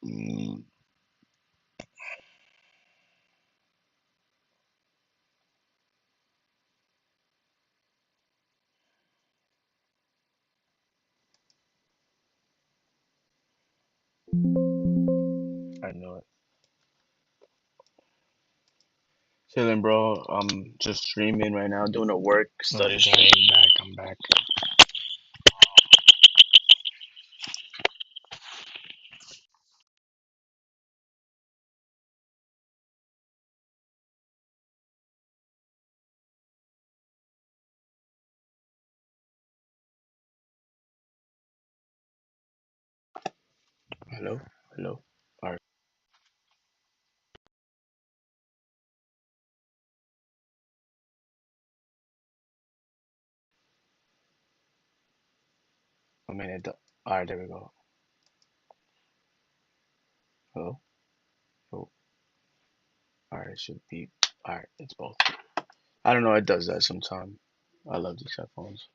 Mm, I know it. Chilling, bro. I'm just streaming right now, doing a work study. I'm back. Hello, hello. All right. I mean it. All right, there we go. Hello. Oh, all right. It should be. All right. It's both. I don't know. It does that sometime. I love these headphones,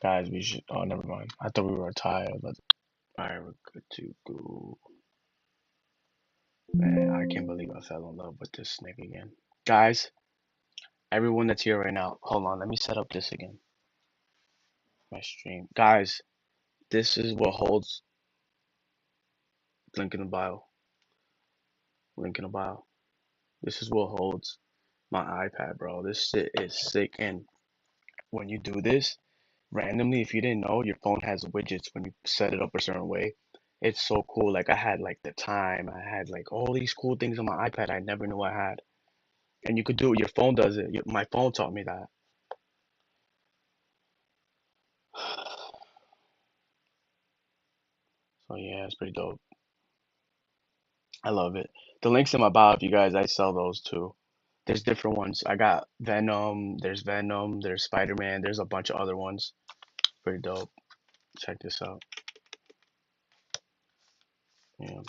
guys. We should. Oh, never mind. I thought we were tired, but all right, we're good to go. Man, I can't believe I fell in love with this snake again, guys. Everyone that's here right now, hold on. Let me set up this again. My stream, guys. This is what holds. Link in the bio. Link in the bio. This is what holds my iPad, bro. This shit is sick. And when you do this randomly, if you didn't know, your phone has widgets when you set it up a certain way. It's so cool. Like I had like the time, I had like all these cool things on my iPad I never knew I had. And you could do it. Your phone does it. My phone taught me that. So yeah, it's pretty dope. I love it. The links in my bio, if you guys, I sell those too. There's different ones. I got Venom, there's Spider-Man, there's a bunch of other ones. Pretty dope. Check this out. Yeah.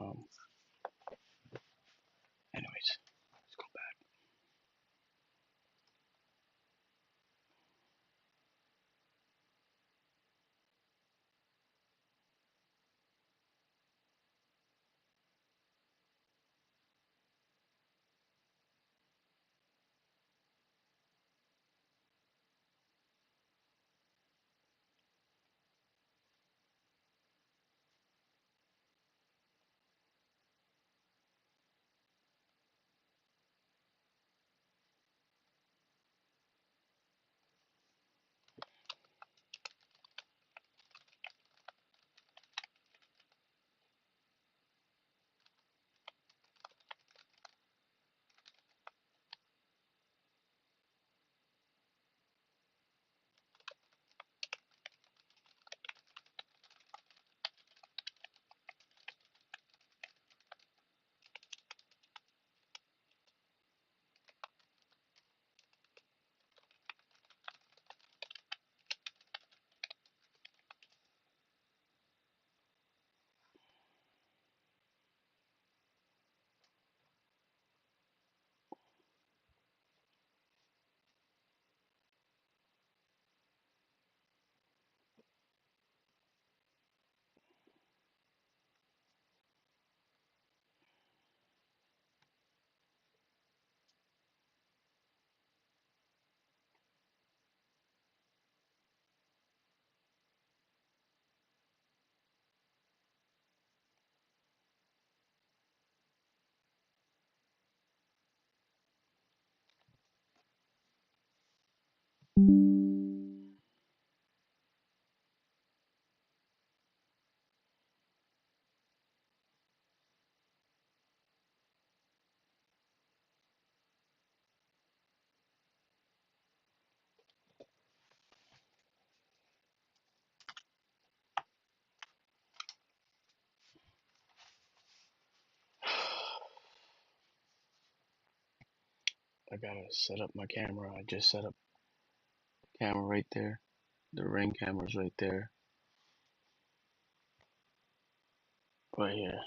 Um, anyways, let's go back. I gotta set up my camera. I just set up. camera right there. The ring camera's right there, right here.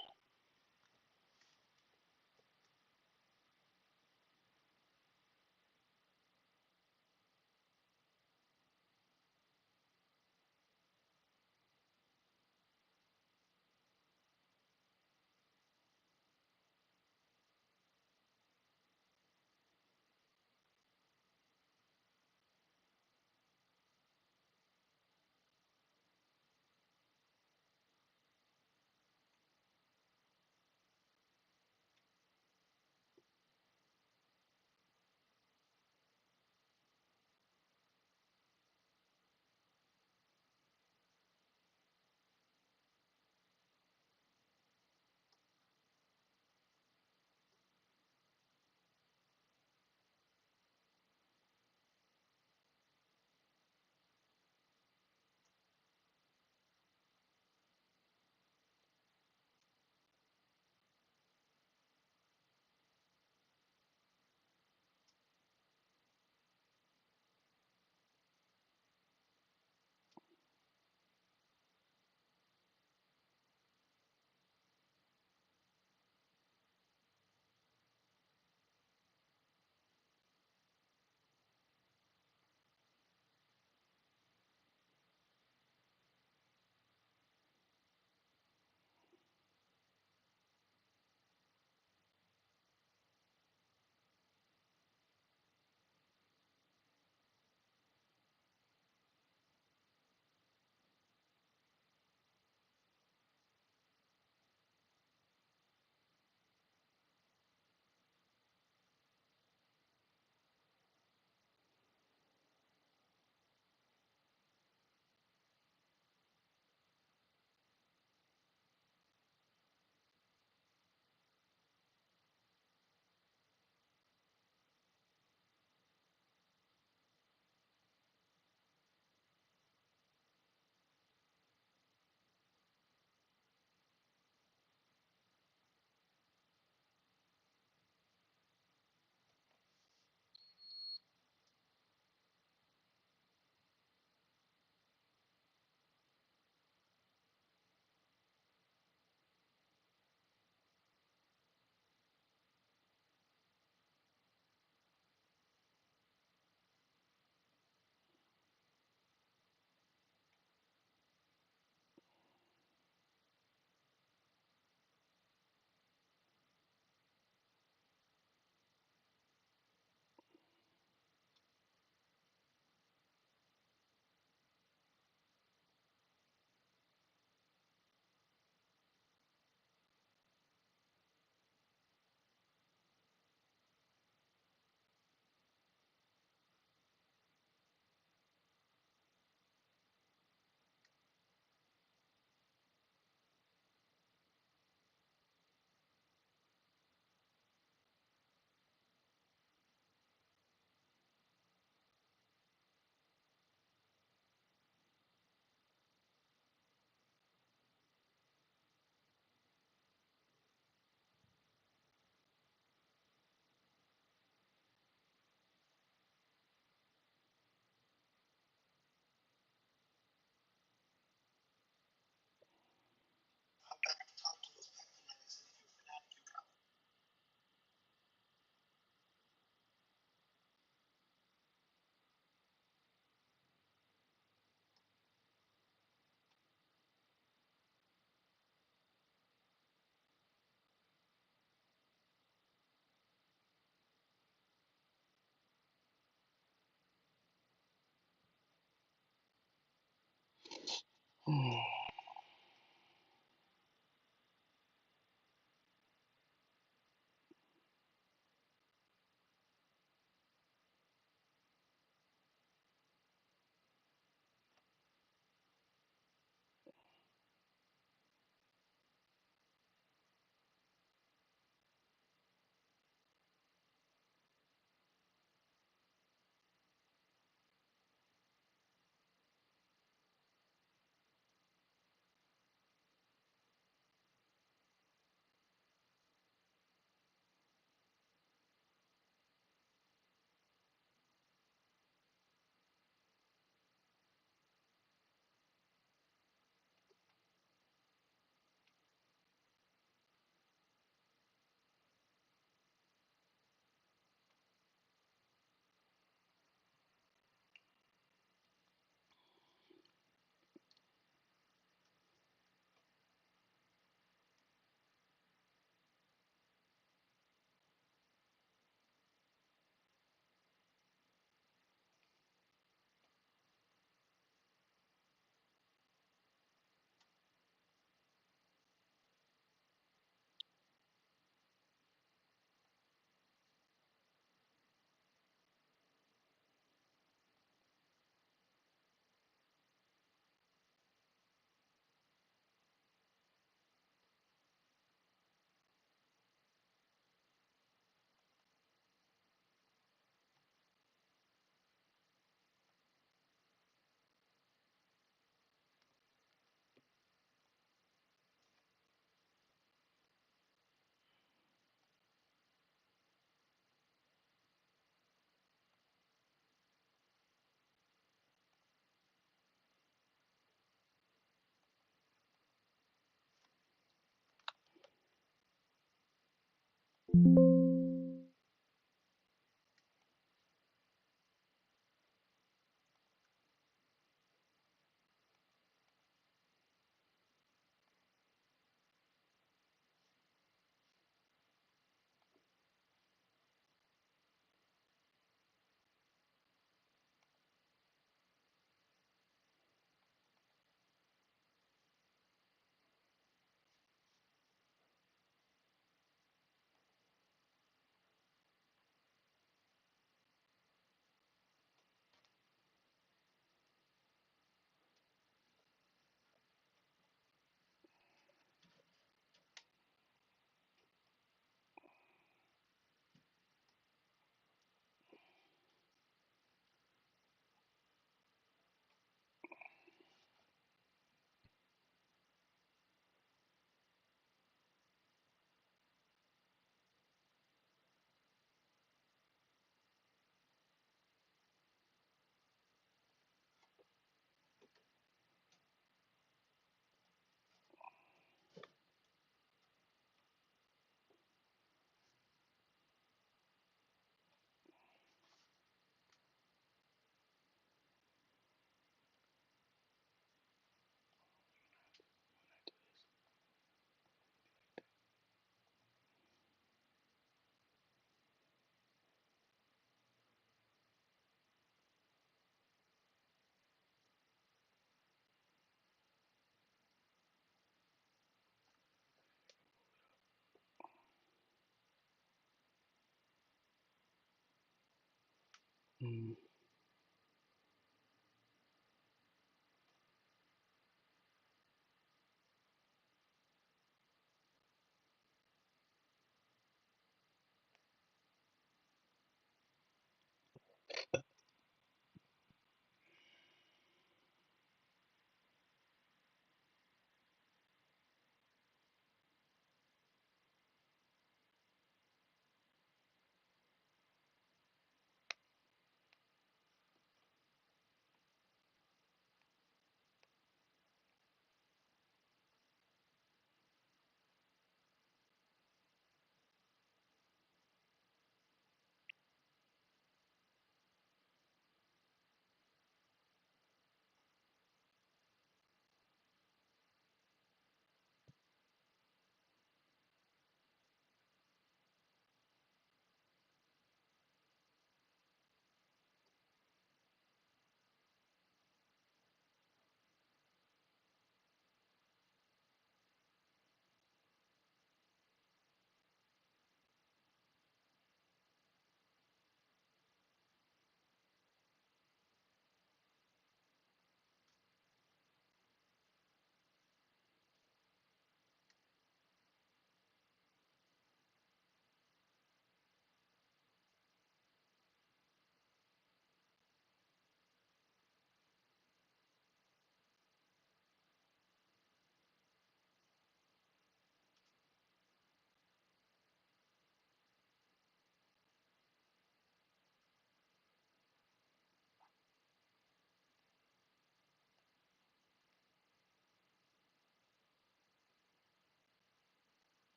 Mm.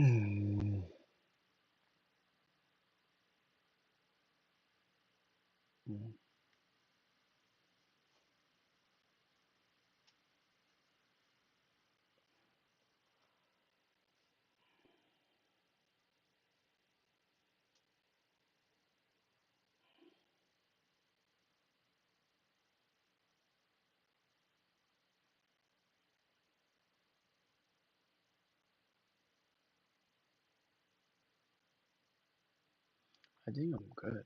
Hmm. I think I'm good.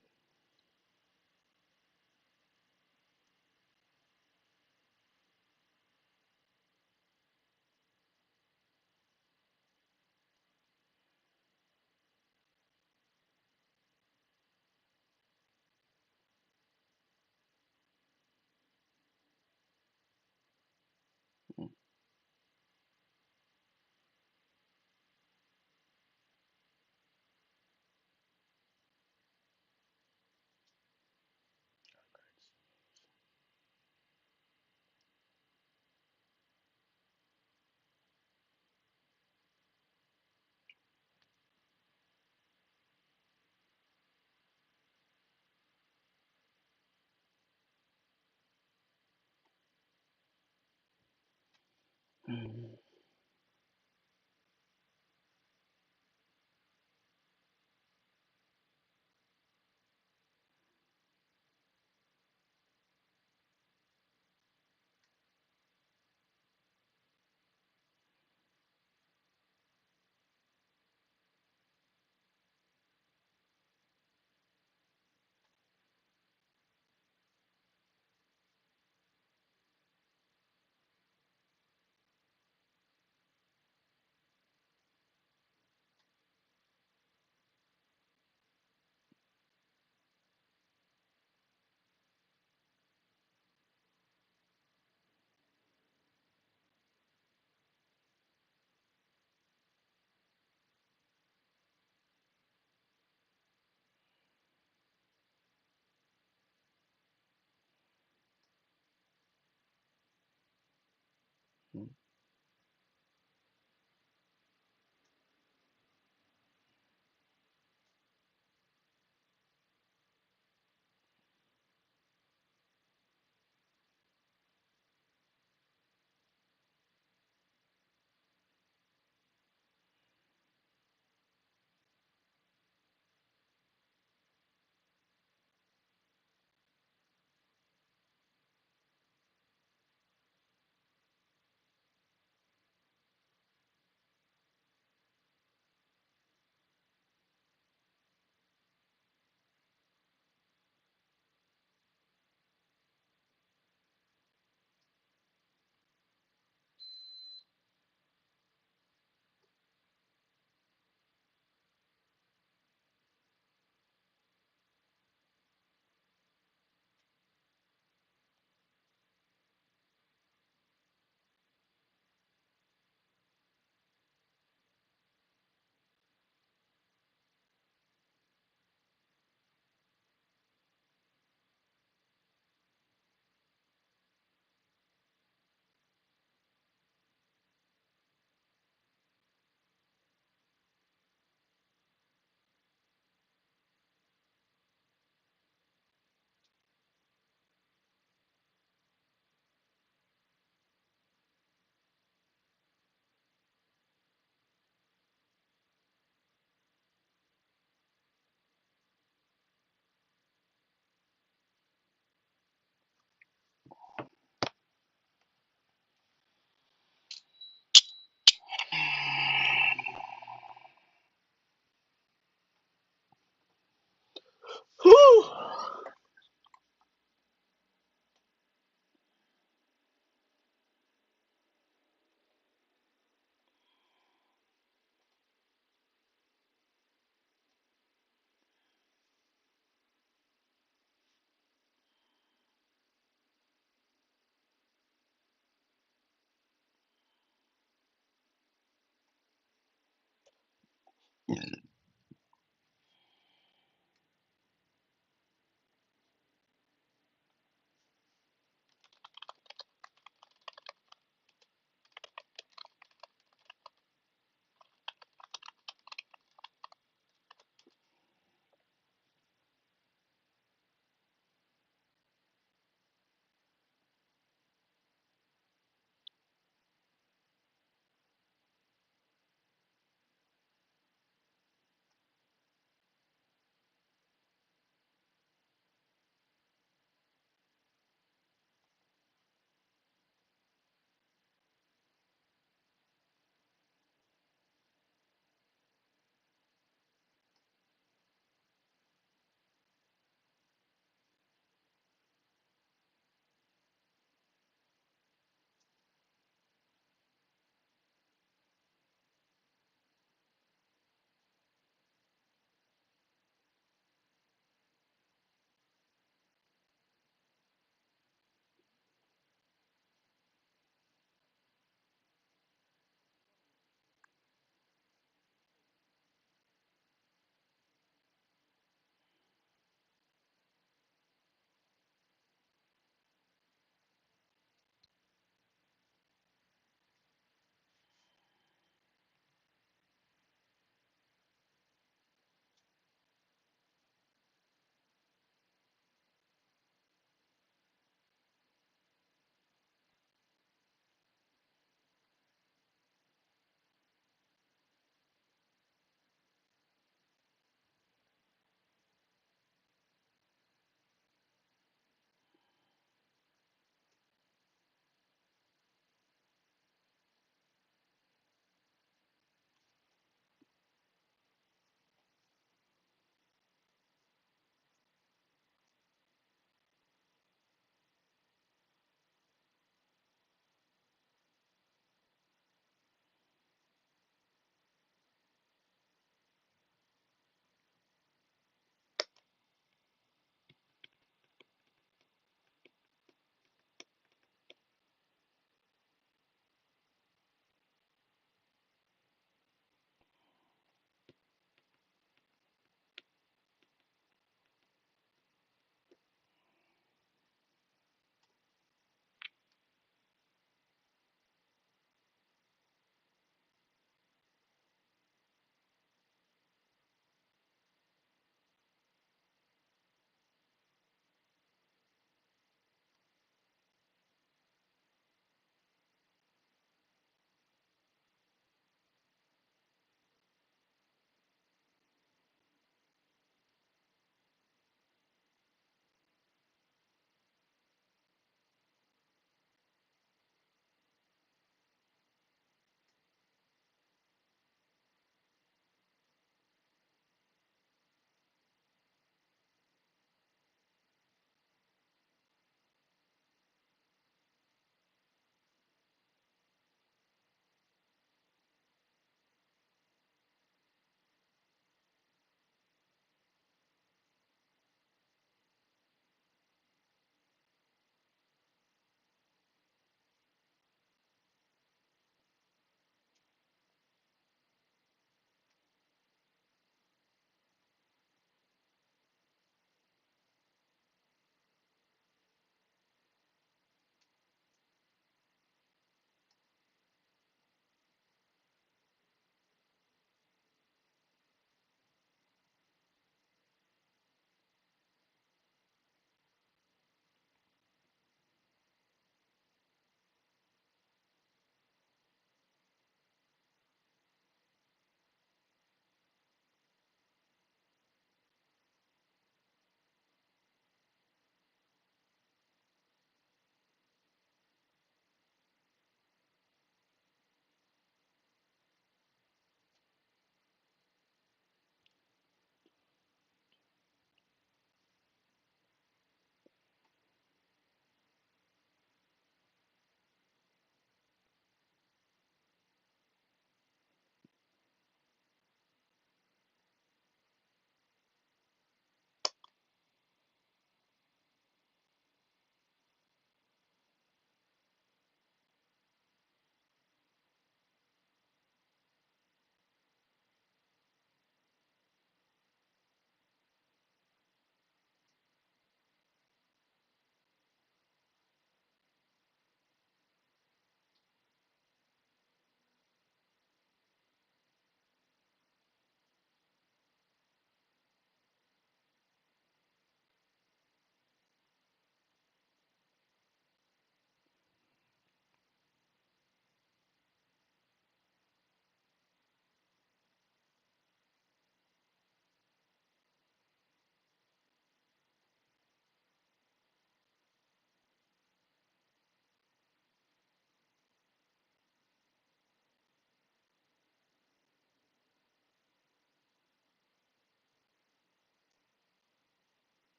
Hmm.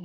Oh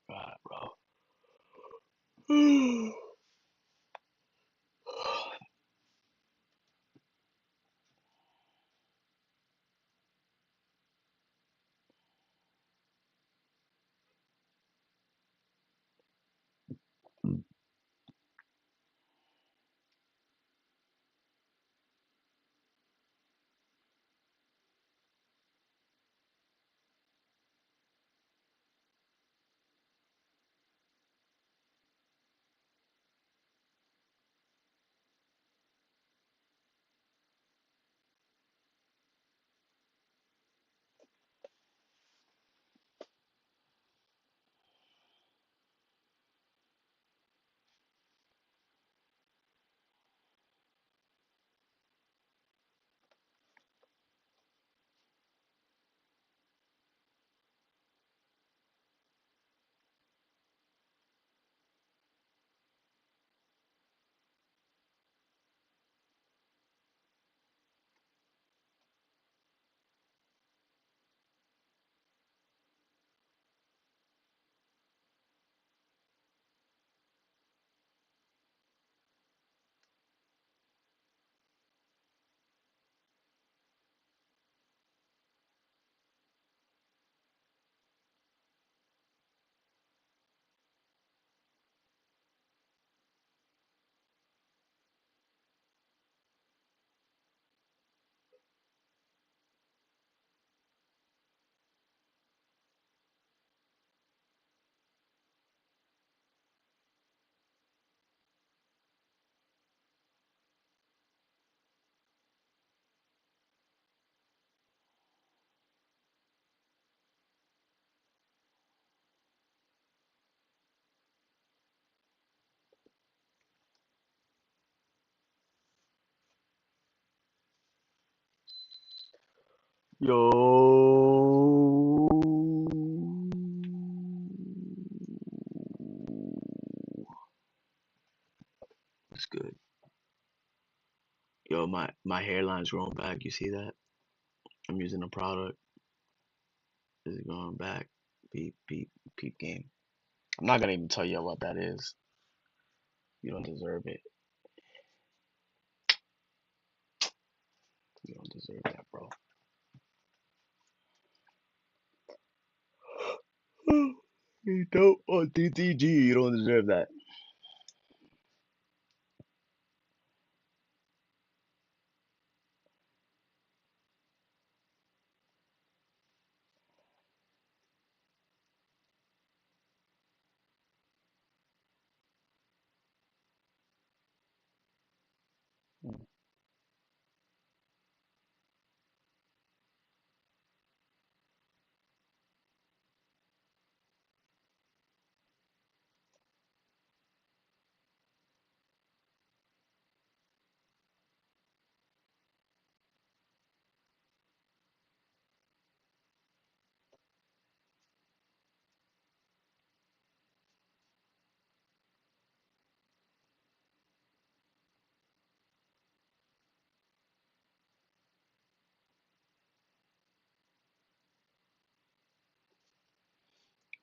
my god, bro. Yo, it's good. Yo, my hairline's growing back. You see that? I'm using a product. It's growing back. Peep, peep, peep game. I'm not gonna even tell you what that is. You don't deserve it. You don't deserve that, bro. You don't on TTG. You don't deserve that.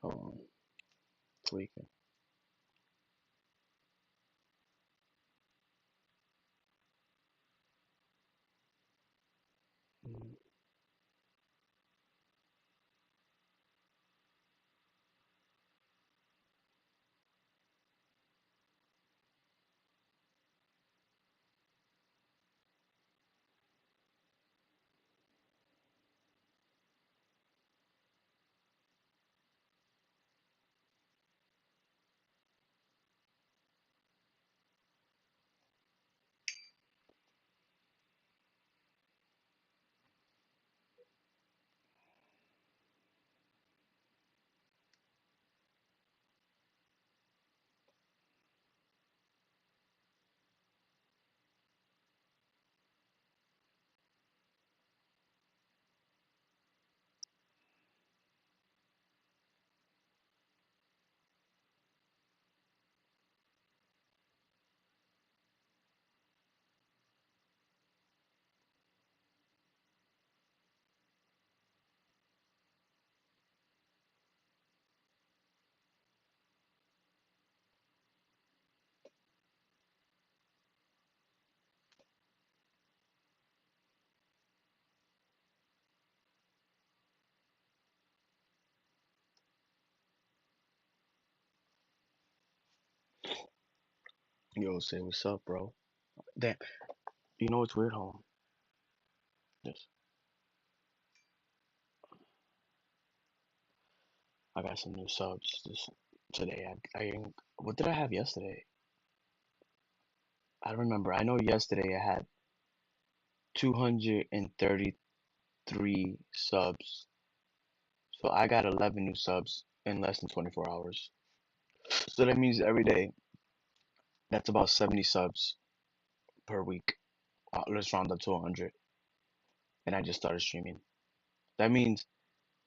Hold on, tweaking. Mm. Yo, say what's up, bro. Damn, you know what's weird, home? Yes, I got some new subs this today. What did I have yesterday? I don't remember. I know yesterday I had 233 subs. So I got 11 new subs in less than 24 hours. So that means every day, that's about 70 subs per week. Let's round up to 100. And I just started streaming. That means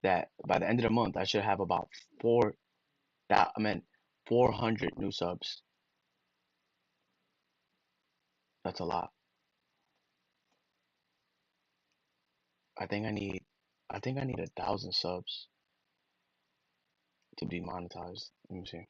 that by the end of the month, I should have about that I meant 400 new subs. That's a lot. I think I need, I think I need 1,000 subs to be monetized. Let me see.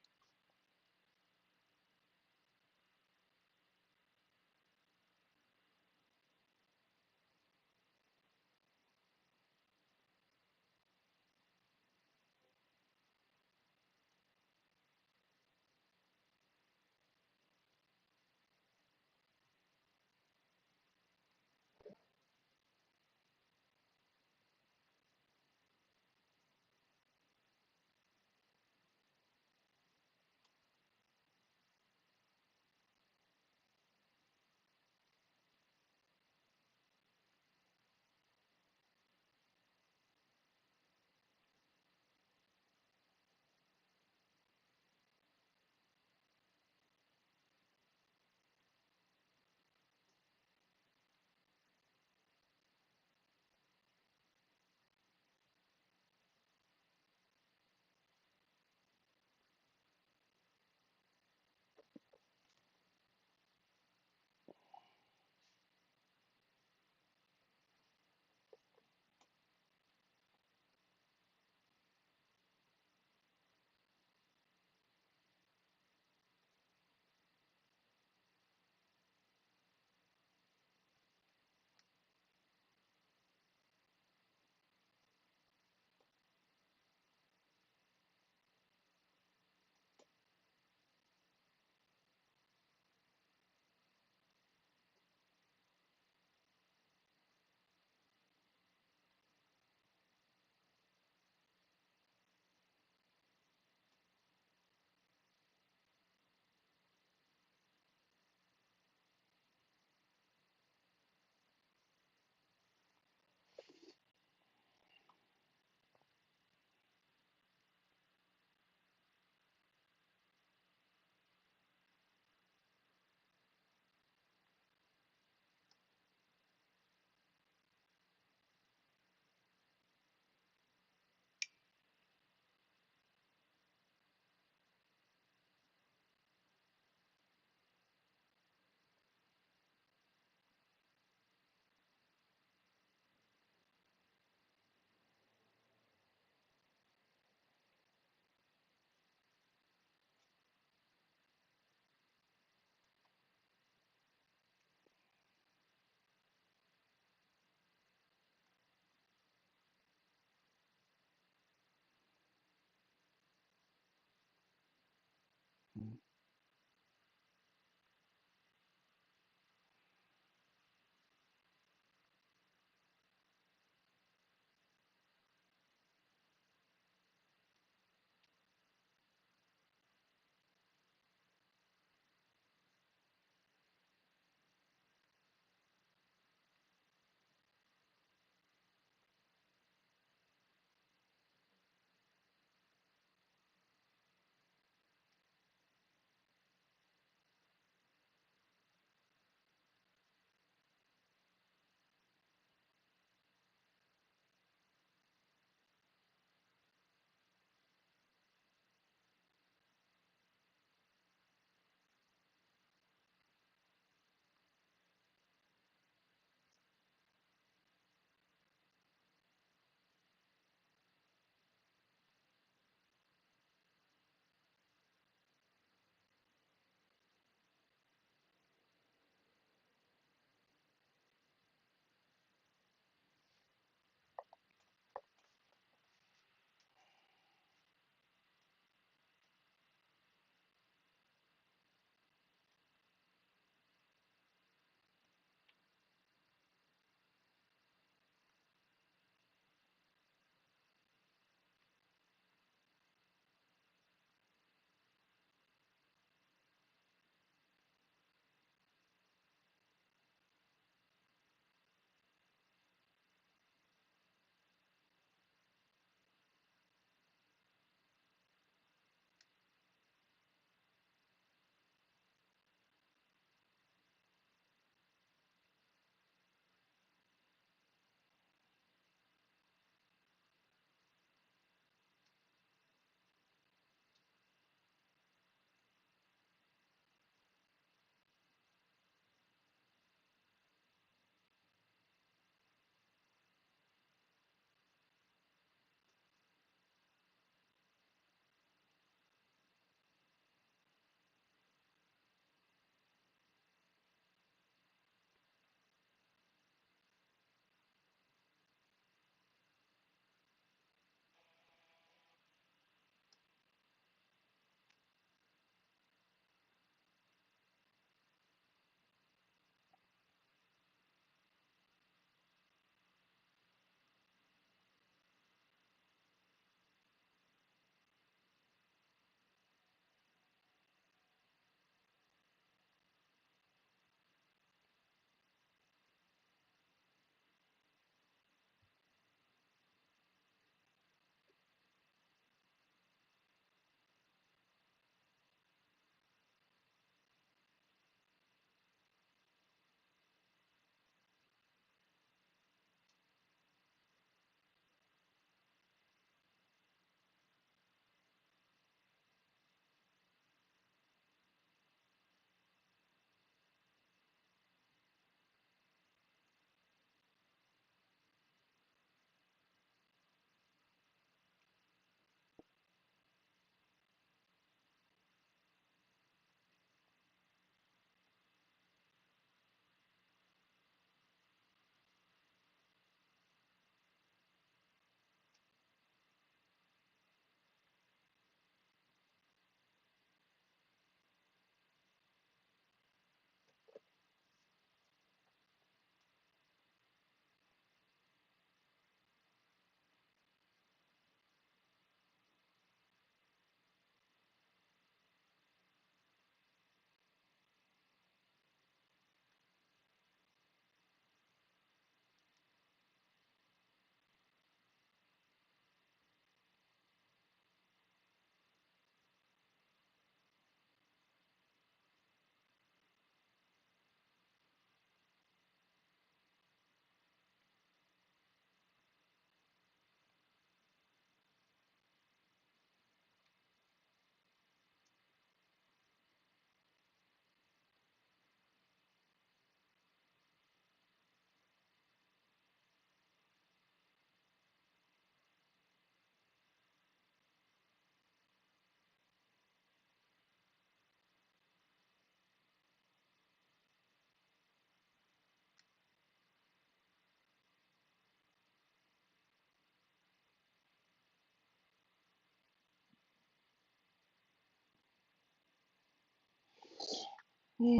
Shit.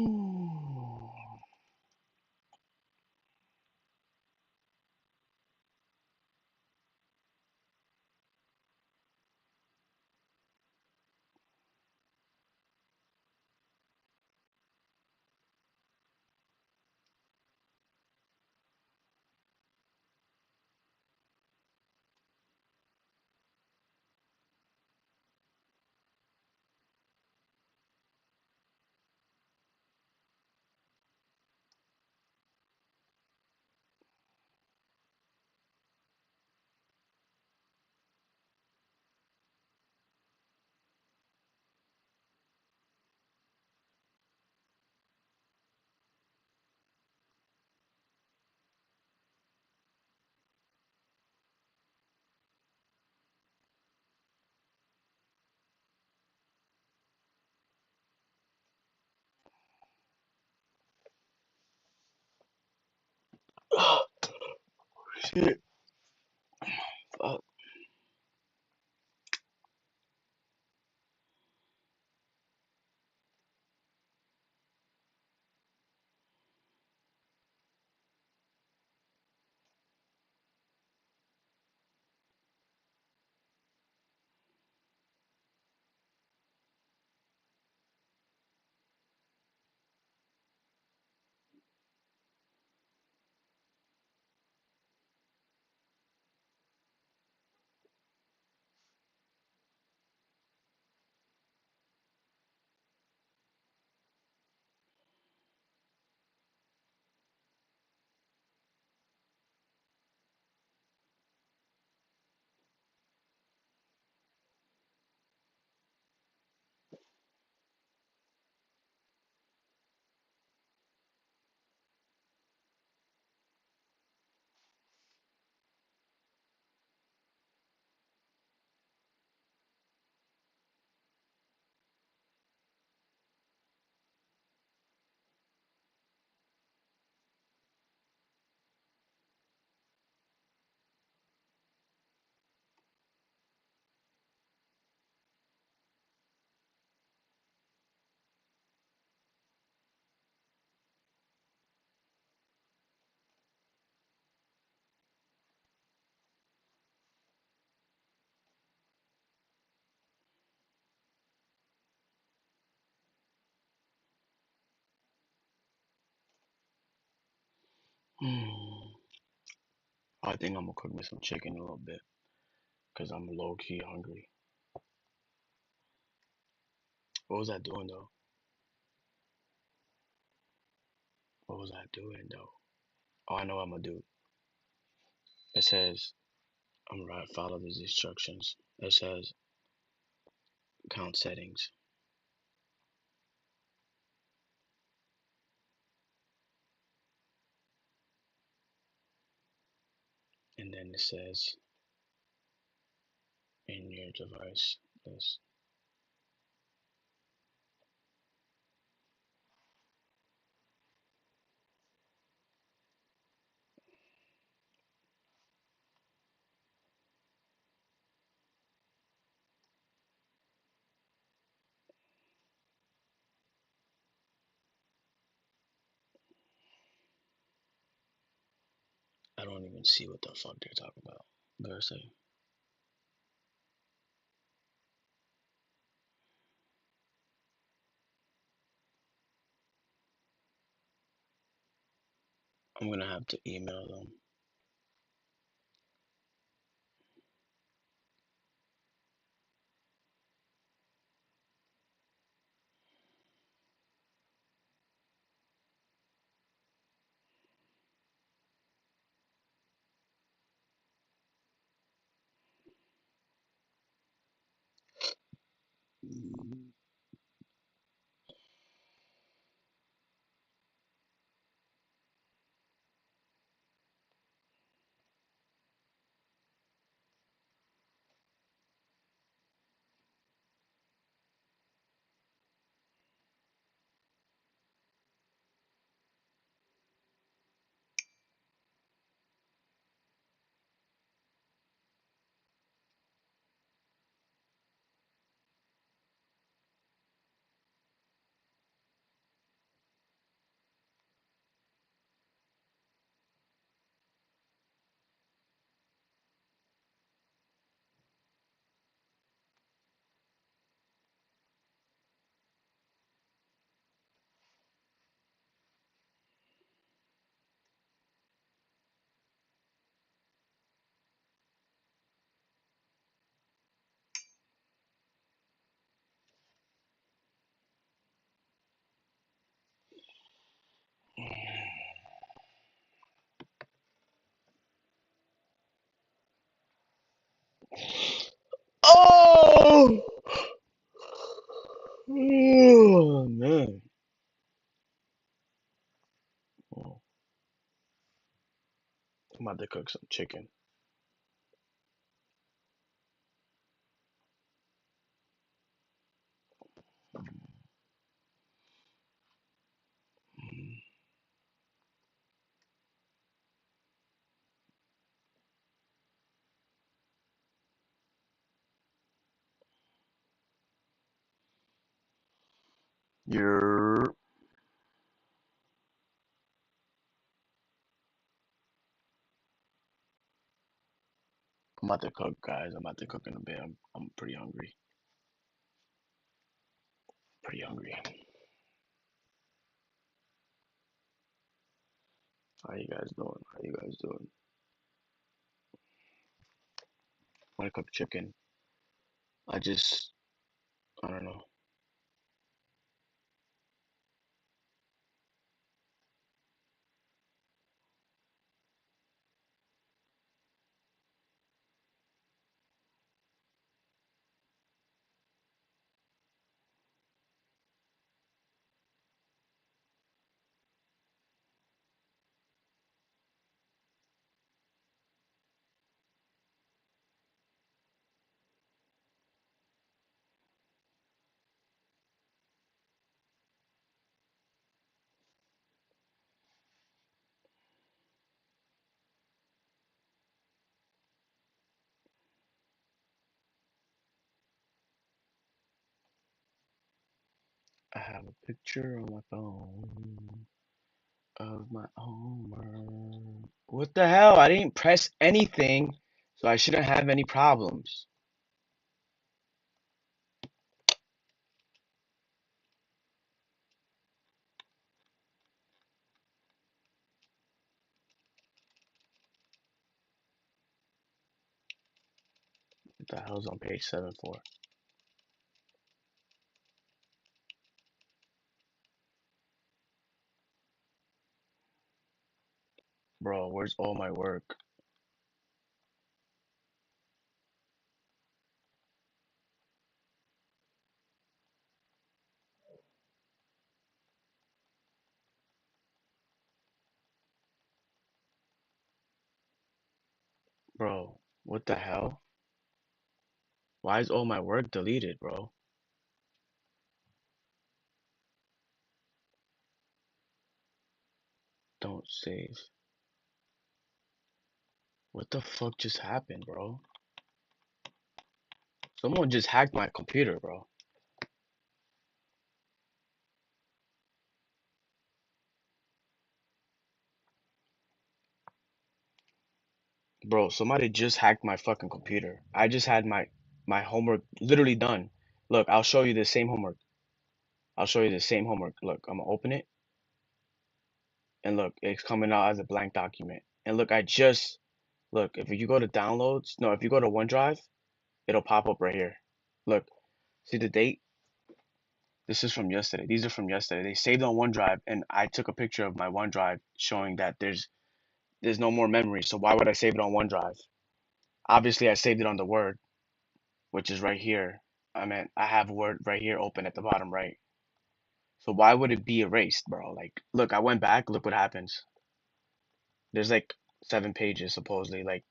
Fuck. I think I'm gonna cook me some chicken in a little bit because I'm low key hungry. What was I doing though? What was I doing though? Oh, I know what I'm gonna do. It says I'm gonna follow these instructions. It says count settings, and then it says in your device list. I don't even see what the fuck they're talking about. Better say I'm gonna have to email them. Oh man. Oh, I'm about to cook some chicken. Mm. You're. I'm about to cook, guys. I'm about to cook in a bit. I'm pretty hungry. Pretty hungry. How you guys doing? How you guys doing? I want to cook chicken. I just, I don't know. I have a picture on my phone of my homework. What the hell? I didn't press anything, so I shouldn't have any problems. What the hell's on page 7 for? Bro, where's all my work? Bro, what the hell? Why is all my work deleted, bro? Don't save. What the fuck just happened, bro? Someone just hacked my computer, bro. Bro, somebody just hacked my fucking computer. I just had my homework literally done. Look, I'll show you the same homework. I'll show you the same homework. Look, I'm gonna open it and look, it's coming out as a blank document. And look, I just look, if you go to downloads, no, if you go to OneDrive, it'll pop up right here. Look, see the date? This is from yesterday. These are from yesterday. They saved on OneDrive and I took a picture of my OneDrive showing that there's no more memory. So why would I save it on OneDrive? Obviously, I saved it on the Word, which is right here. I mean, I have Word right here open at the bottom right. So why would it be erased, bro? Like, look, I went back. Look what happens. There's like 7 pages supposedly. Like,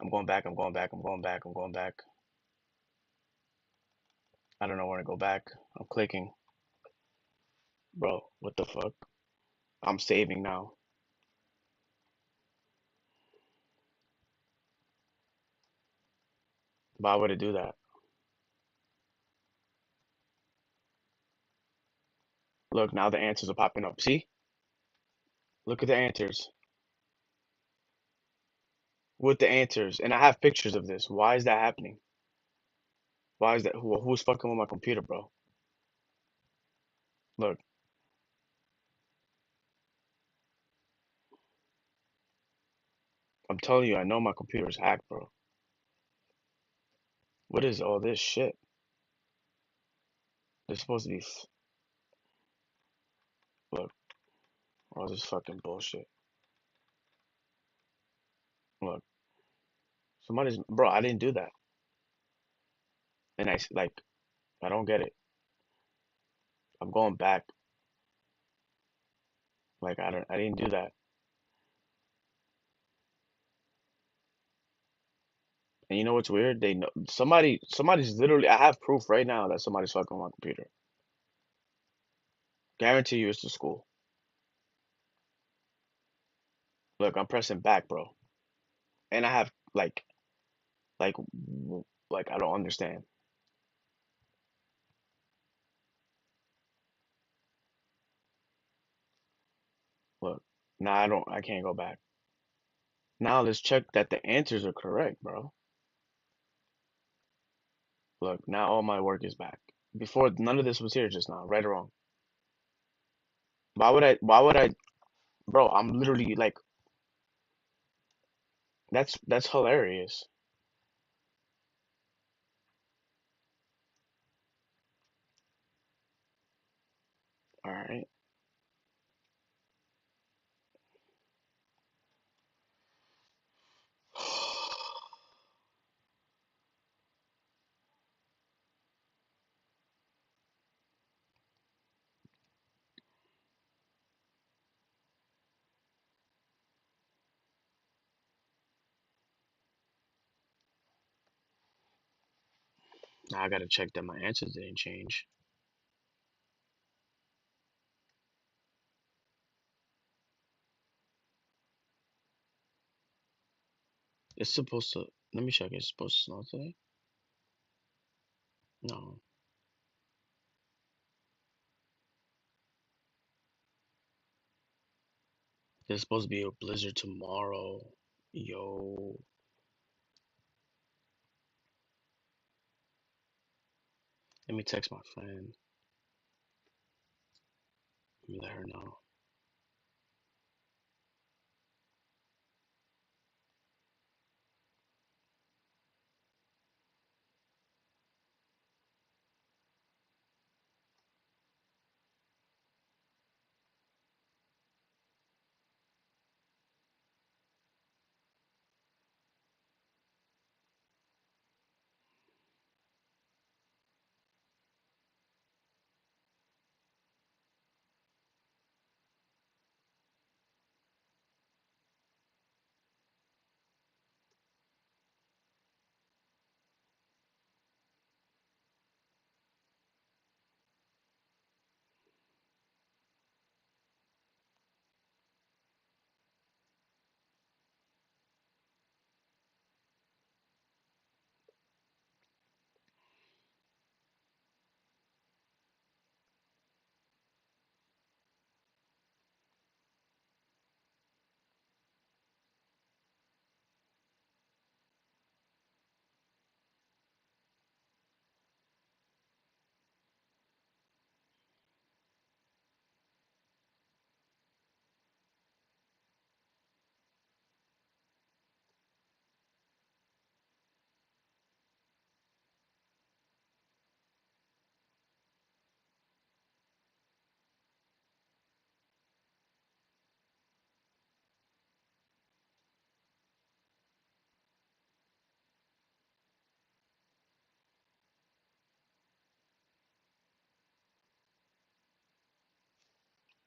I'm going back. I'm going back. I'm going back. I'm going back. I don't know where to go back. I'm clicking, bro. What the fuck? I'm saving now. Why would it do that? Look, now the answers are popping up. See? Look at the answers. With the answers, and I have pictures of this. Why is that happening? Why is that? Who's fucking with my computer, bro? Look, I'm telling you, I know my computer's hacked, bro. What is all this shit? There's supposed to be, look, all this fucking bullshit. Look, somebody's, bro, I didn't do that. And like I don't get it. I'm going back. Like I didn't do that. And you know what's weird? They know somebody's literally. I have proof right now that somebody's fucking on my computer. Guarantee you it's the school. Look, I'm pressing back, bro. And I have like like I don't understand. Look, now I can't go back. Now let's check that the answers are correct, bro. Look, now all my work is back. Before none of this was here just now, right or wrong. Why would I bro, I'm literally like that's hilarious. All right. Now I gotta check that my answers didn't change. It's supposed to let me check. It's supposed to snow today? No. There's supposed to be a blizzard tomorrow. Yo. Let me text my friend. Let me let her know.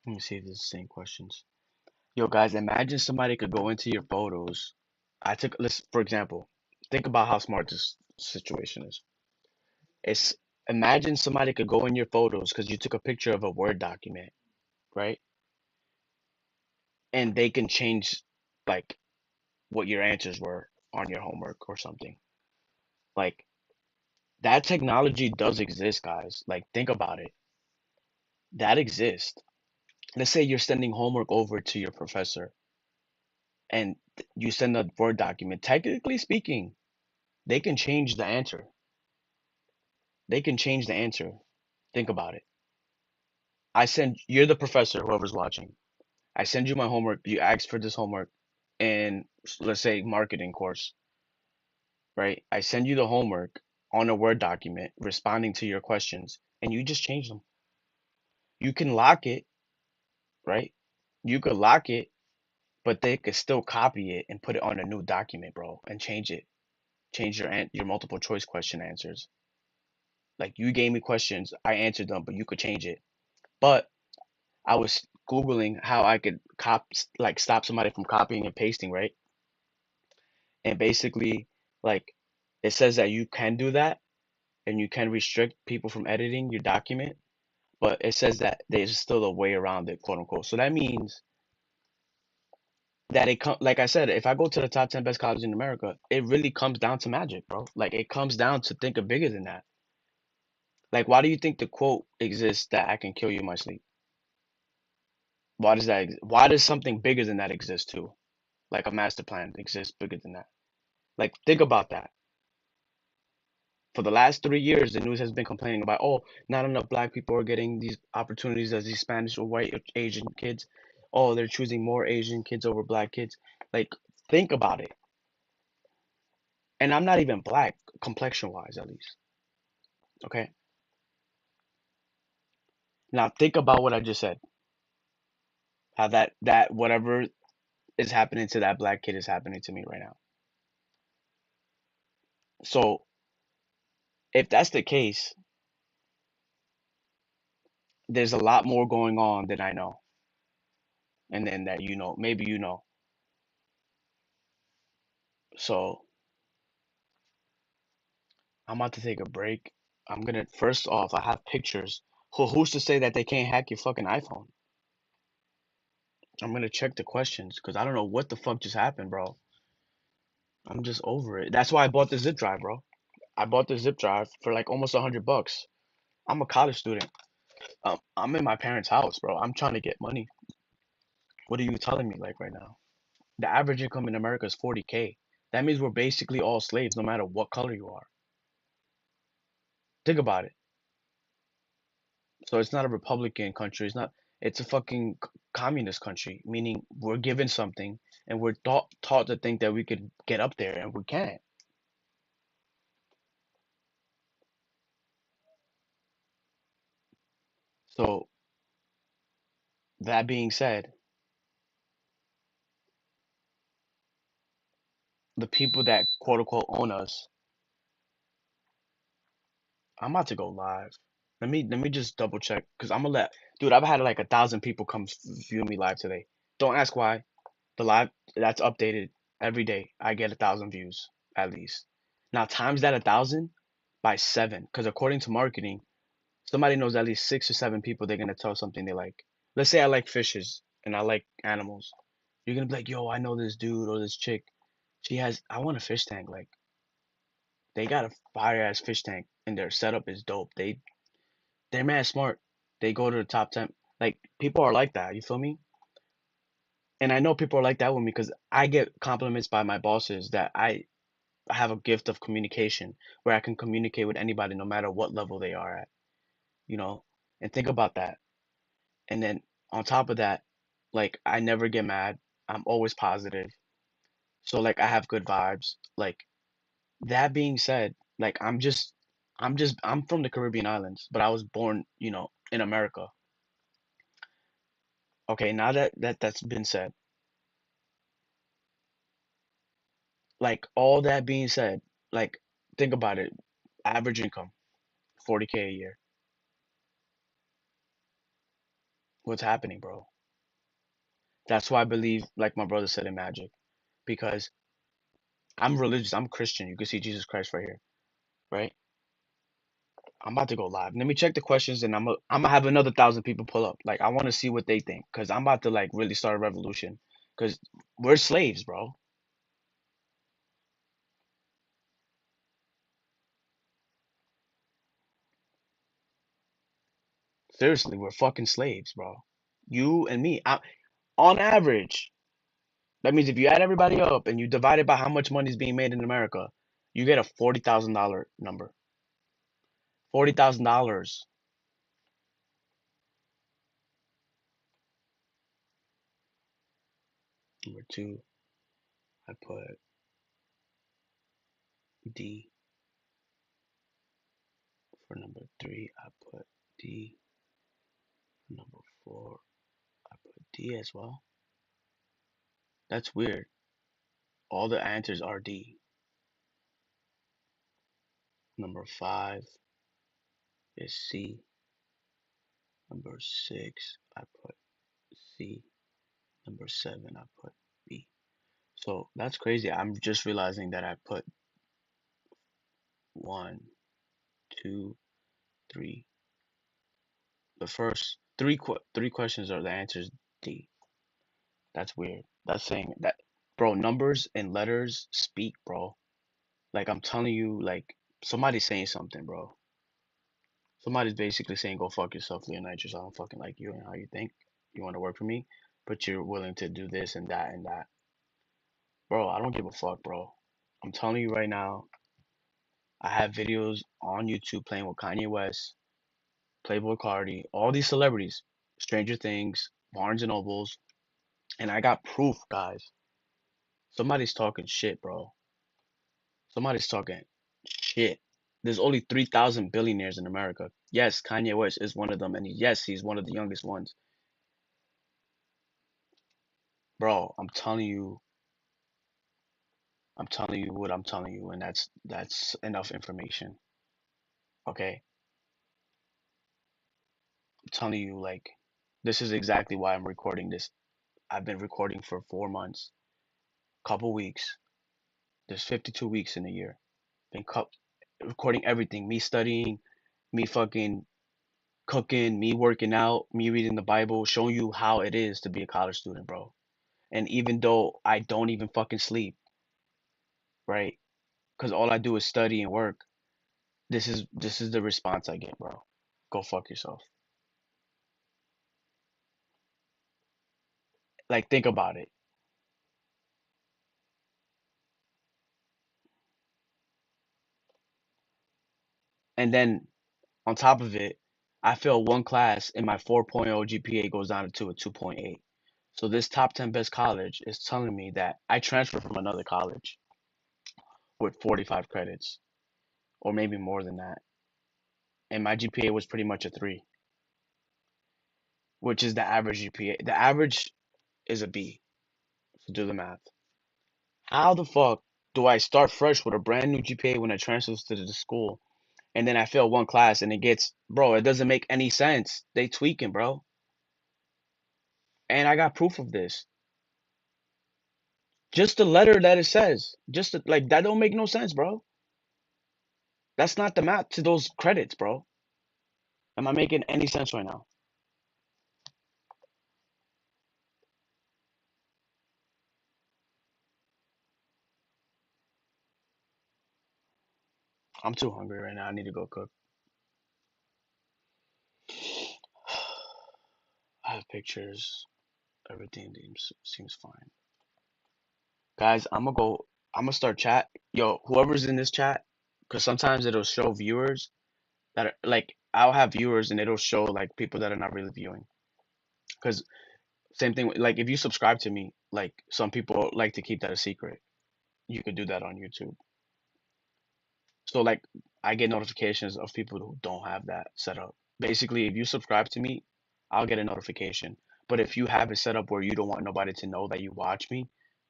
Let me see if it's the same questions. Yo, guys, imagine somebody could go into your photos. Let's, for example, think about how smart this situation is. It's imagine somebody could go in your photos because you took a picture of a Word document, right? And they can change like what your answers were on your homework or something. Like that technology does exist, guys. Like think about it. That exists. Let's say you're sending homework over to your professor and you send a Word document. Technically speaking, they can change the answer. They can change the answer. Think about it. You're the professor, whoever's watching. I send you my homework. You ask for this homework in, let's say, marketing course, right? I send you the homework on a Word document responding to your questions, and you just change them. You can lock it, right? You could lock it, but they could still copy it and put it on a new document, bro, and change it. Change your multiple choice question answers. Like you gave me questions, I answered them, but you could change it. But I was Googling how I could like stop somebody from copying and pasting, right? And basically, like it says that you can do that and you can restrict people from editing your document, but it says that there's still a way around it, quote unquote. So that means that like I said, if I go to the top 10 best colleges in America, it really comes down to magic, bro. Like it comes down to think of bigger than that. Like, why do you think the quote exists that I can kill you in my sleep? Why does that? Why does something bigger than that exist too? Like a master plan exists bigger than that. Like, think about that. For the last 3 years, the news has been complaining about, oh, not enough black people are getting these opportunities as these Spanish or white or Asian kids. Oh, they're choosing more Asian kids over black kids. Like, think about it. And I'm not even black, complexion wise, at least. Okay. Now think about what I just said. How that whatever is happening to that black kid is happening to me right now. So if that's the case, there's a lot more going on than I know, and then that you know, maybe you know. So I'm about to take a break. I'm gonna first off, I have pictures. Who's to say that they can't hack your fucking iPhone? I'm gonna check the questions because I don't know what the fuck just happened, bro. I'm just over it. That's why I bought the zip drive, bro. I bought the zip drive for like almost $100. I'm a college student. I'm in my parents' house, bro. I'm trying to get money. What are you telling me, like right now? The average income in America is 40K. That means we're basically all slaves, no matter what color you are. Think about it. So it's not a Republican country. It's not. It's a fucking communist country. Meaning we're given something and we're taught to think that we could get up there and we can't. So that being said, the people that quote unquote own us, I'm about to go live. Let me just double check because I'm gonna let dude. I've had like 1,000 people come view me live today. Don't ask why. The live that's updated every day. I get 1,000 views at least. Now times that 1,000 by seven, because according to marketing, somebody knows at least 6 or 7 people they're gonna tell something they like. Let's say I like fishes and I like animals. You're gonna be like, yo, I know this dude or this chick. She has. I want a fish tank. Like they got a fire ass fish tank and their setup is dope. They're mad smart. They go to the top 10. Like people are like that. You feel me? And I know people are like that with me because I get compliments by my bosses that I have a gift of communication where I can communicate with anybody no matter what level they are at, you know? And think about that. And then on top of that, like I never get mad. I'm always positive. So like I have good vibes. Like that being said, like I'm from the Caribbean islands, but I was born, in America. Okay, now that's been said, like all that being said, like think about it. Average income, 40K a year. What's happening, bro? That's why I believe, like my brother said, in magic, because I'm religious. I'm Christian. You can see Jesus Christ right here, right? I'm about to go live. Let me check the questions, and I'm gonna have another 1,000 people pull up. Like I want to see what they think, cause I'm about to like really start a revolution. Cause we're slaves, bro. Seriously, we're fucking slaves, bro. You and me. On average, that means if you add everybody up and you divide it by how much money is being made in America, you get a $40,000 number. $40,000. Number two, I put D. For number three, I put D. For number four, I put D as well. That's weird. All the answers are D. Number five, is C. Number 6, I put C. Number 7, I put B. So that's crazy. I'm just realizing that I put one, two, three. The first three questions are the answers D. That's weird. That's saying that, bro. Numbers and letters speak, bro. Like I'm telling you, like somebody's saying something, bro. Somebody's basically saying, "Go fuck yourself, Leonidas. I don't fucking like you and how you think. You want to work for me, but you're willing to do this and that and that, bro. I don't give a fuck, bro. I'm telling you right now. I have videos on YouTube playing with Kanye West, Playboy Cardi, all these celebrities, Stranger Things, Barnes and Nobles, and I got proof, guys. Somebody's talking shit, bro. Somebody's talking shit. There's only 3,000 billionaires in America. Yes, Kanye West is one of them, and yes, he's one of the youngest ones. Bro, I'm telling you what I'm telling you, and that's enough information. Okay? I'm telling you, like, this is exactly why I'm recording this. I've been recording for 4 months, couple weeks. There's 52 weeks in a year. Been recording everything. Me studying, me fucking cooking, me working out, me reading the Bible, showing you how it is to be a college student, bro. And even though I don't even fucking sleep, right? Because all I do is study and work. This is the response I get, bro. Go fuck yourself. Like think about it. And then on top of it, I fail one class and my 4.0 GPA goes down to a 2.8. So this top 10 best college is telling me that I transferred from another college with 45 credits or maybe more than that. And my GPA was pretty much a 3, which is the average GPA. The average is a B. So do the math. How the fuck do I start fresh with a brand new GPA when I transfer to the school and then I fail one class and it gets, bro, it doesn't make any sense. They tweaking, bro. And I got proof of this. Just the letter that it says. Like that don't make no sense, bro. That's not the map to those credits, bro. Am I making any sense right now? I'm too hungry right now. I need to go cook. I have pictures. Everything seems fine. Guys, I'm gonna start chat. Yo, whoever's in this chat, because sometimes it'll show viewers that are like, I'll have viewers and it'll show like people that are not really viewing. Because same thing, like if you subscribe to me, like some people like to keep that a secret. You could do that on YouTube. So like I get notifications of people who don't have that set up. Basically, if you subscribe to me, I'll get a notification. But if you have it set up where you don't want nobody to know that you watch me,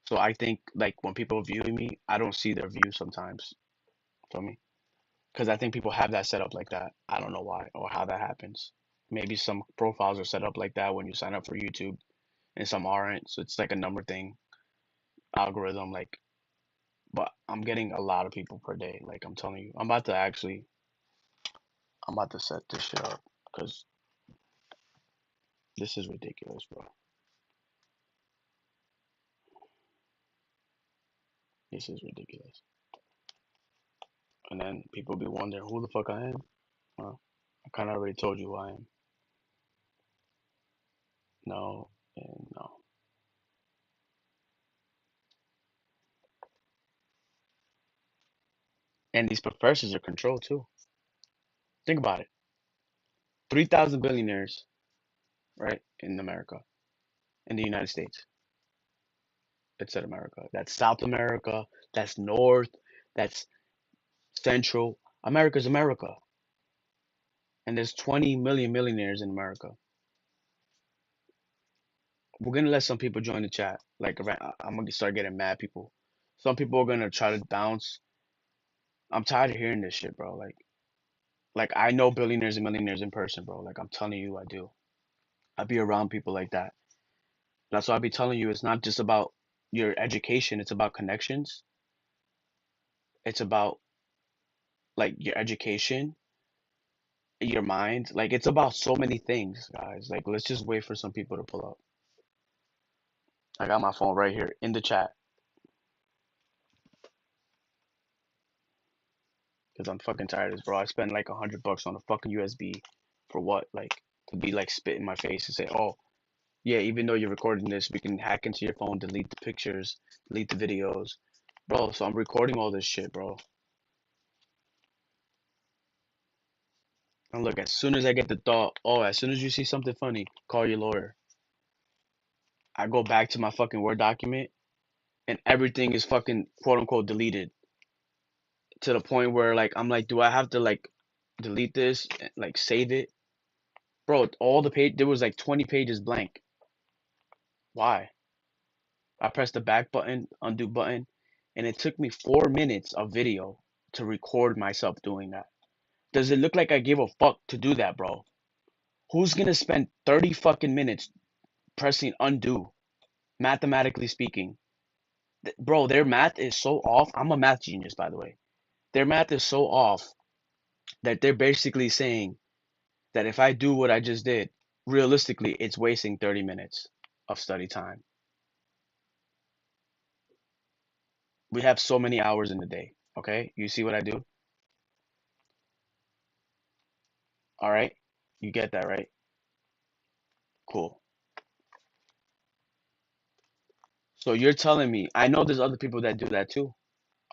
so I think like when people view me, I don't see their views sometimes. Feel me? Because I think people have that set up like that. I don't know why or how that happens. Maybe some profiles are set up like that when you sign up for YouTube, and some aren't. So it's like a number thing, algorithm. Like, but I'm getting a lot of people per day. Like I'm telling you, I'm about to set this shit up because this is ridiculous, bro. This is ridiculous. And then people be wondering who the fuck I am. Well, I kind of already told you who I am. No, and no. And these professors are controlled too. Think about it. 3,000 billionaires, right, in America, in the United States. It said America. That's South America. That's North. That's Central. America's America. And there's 20 million millionaires in America. We're gonna let some people join the chat. Like, I'm gonna start getting mad people. Some people are gonna try to bounce. I'm tired of hearing this shit, bro. Like, Like I know billionaires and millionaires in person, bro. Like I'm telling you, I do. I be around people like that. That's why I be telling you, it's not just about your education. It's about connections. It's about like your education, your mind. Like it's about so many things, guys. Like let's just wait for some people to pull up. I got my phone right here in the chat because I'm fucking tired of this, bro. I spent like $100 on a fucking USB for what? Like to be like spit in my face and say, oh yeah, even though you're recording this, we can hack into your phone, delete the pictures, delete the videos, bro. So I'm recording all this shit, bro. And look, as soon as I get the thought, oh, as soon as you see something funny, call your lawyer. I go back to my fucking Word document and everything is fucking quote unquote deleted to the point where like I'm like, do I have to like delete this, like save it? Bro, all the page there was like 20 pages blank. Why? I pressed the back button, undo button, and it took me 4 minutes of video to record myself doing that. Does it look like I give a fuck to do that, bro? Who's gonna spend 30 fucking minutes pressing undo, mathematically speaking? Bro, their math is so off. I'm a math genius, by the way. Their math is so off that they're basically saying that if I do what I just did, realistically, it's wasting 30 minutes of study time. We have so many hours in the day, okay? You see what I do? All right? You get that, right? Cool. So you're telling me, I know there's other people that do that too.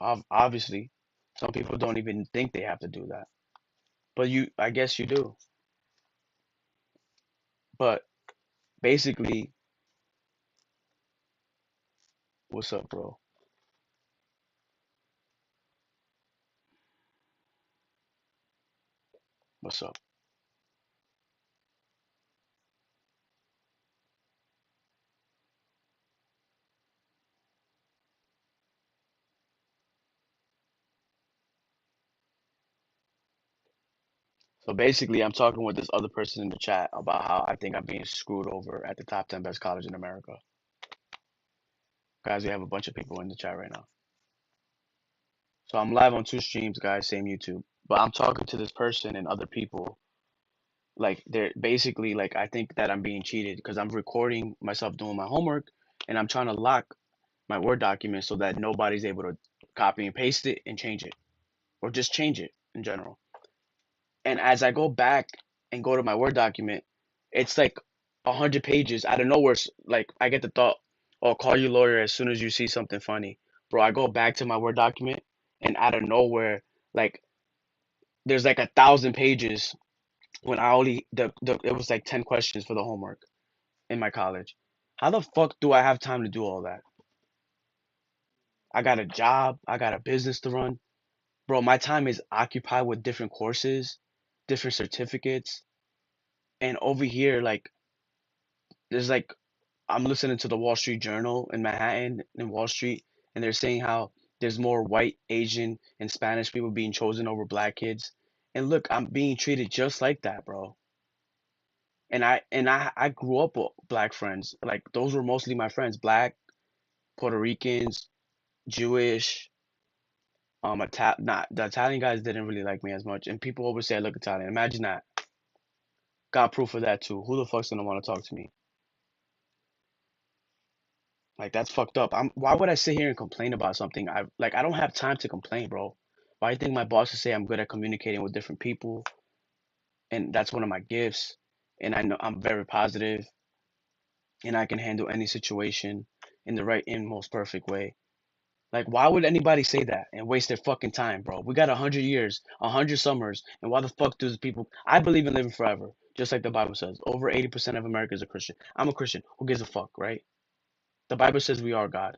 Obviously, some people don't even think they have to do that. But I guess you do. But basically, what's up, bro? What's up? So basically, I'm talking with this other person in the chat about how I think I'm being screwed over at the top 10 best college in America. Guys, we have a bunch of people in the chat right now. So I'm live on two streams, guys, same YouTube. But I'm talking to this person and other people. Like they're basically like I think that I'm being cheated because I'm recording myself doing my homework and I'm trying to lock my Word document so that nobody's able to copy and paste it and change it or just change it in general. And as I go back and go to my Word document, it's like 100 pages out of nowhere. Like I get the thought, "Oh, call your lawyer as soon as you see something funny." Bro, I go back to my Word document, and out of nowhere, like there's like 1,000 pages when I only the it was like 10 questions for the homework in my college. How the fuck do I have time to do all that? I got a job, I got a business to run. Bro, my time is occupied with different courses, different certificates, and over here, like there's like I'm listening to the Wall Street Journal in Manhattan in Wall Street, and they're saying how there's more white, Asian, and Spanish people being chosen over black kids. And look, I'm being treated just like that, bro. And I grew up with black friends. Like those were mostly my friends, black, Puerto Ricans, Jewish. Not the Italian guys didn't really like me as much, and people always say I look Italian. Imagine that. Got proof of that too. Who the fuck's gonna want to talk to me? Like that's fucked up. Why would I sit here and complain about something? I don't have time to complain, bro. Why do you think my bosses say I'm good at communicating with different people and that's one of my gifts and I know I'm very positive and I can handle any situation in the right and most perfect way. Like why would anybody say that and waste their fucking time, bro? We got 100 years, 100 summers, and why the fuck do people I believe in living forever, just like the Bible says. Over 80% of America is a Christian. I'm a Christian. Who gives a fuck, right? The Bible says we are God.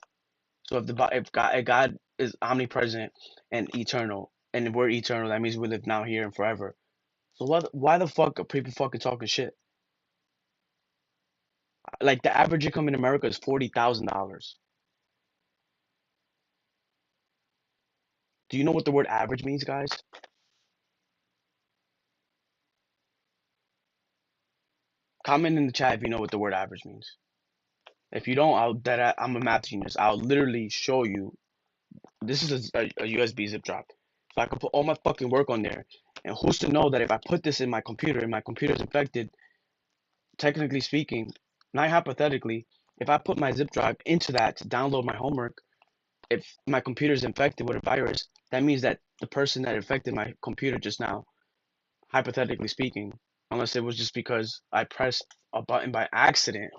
So if God is omnipresent and eternal, and we're eternal, that means we live now, here, and forever. So why the fuck are people fucking talking shit? Like the average income in America is $40,000. Do you know what the word average means, guys? Comment in the chat if you know what the word average means. If you don't, I'm a math genius. I'll literally show you. This is a USB zip drive. So I can put all my fucking work on there. And who's to know that if I put this in my computer and my computer is infected, technically speaking, not hypothetically, if I put my zip drive into that to download my homework, if my computer is infected with a virus, that means that the person that infected my computer just now, hypothetically speaking, unless it was just because I pressed a button by accident,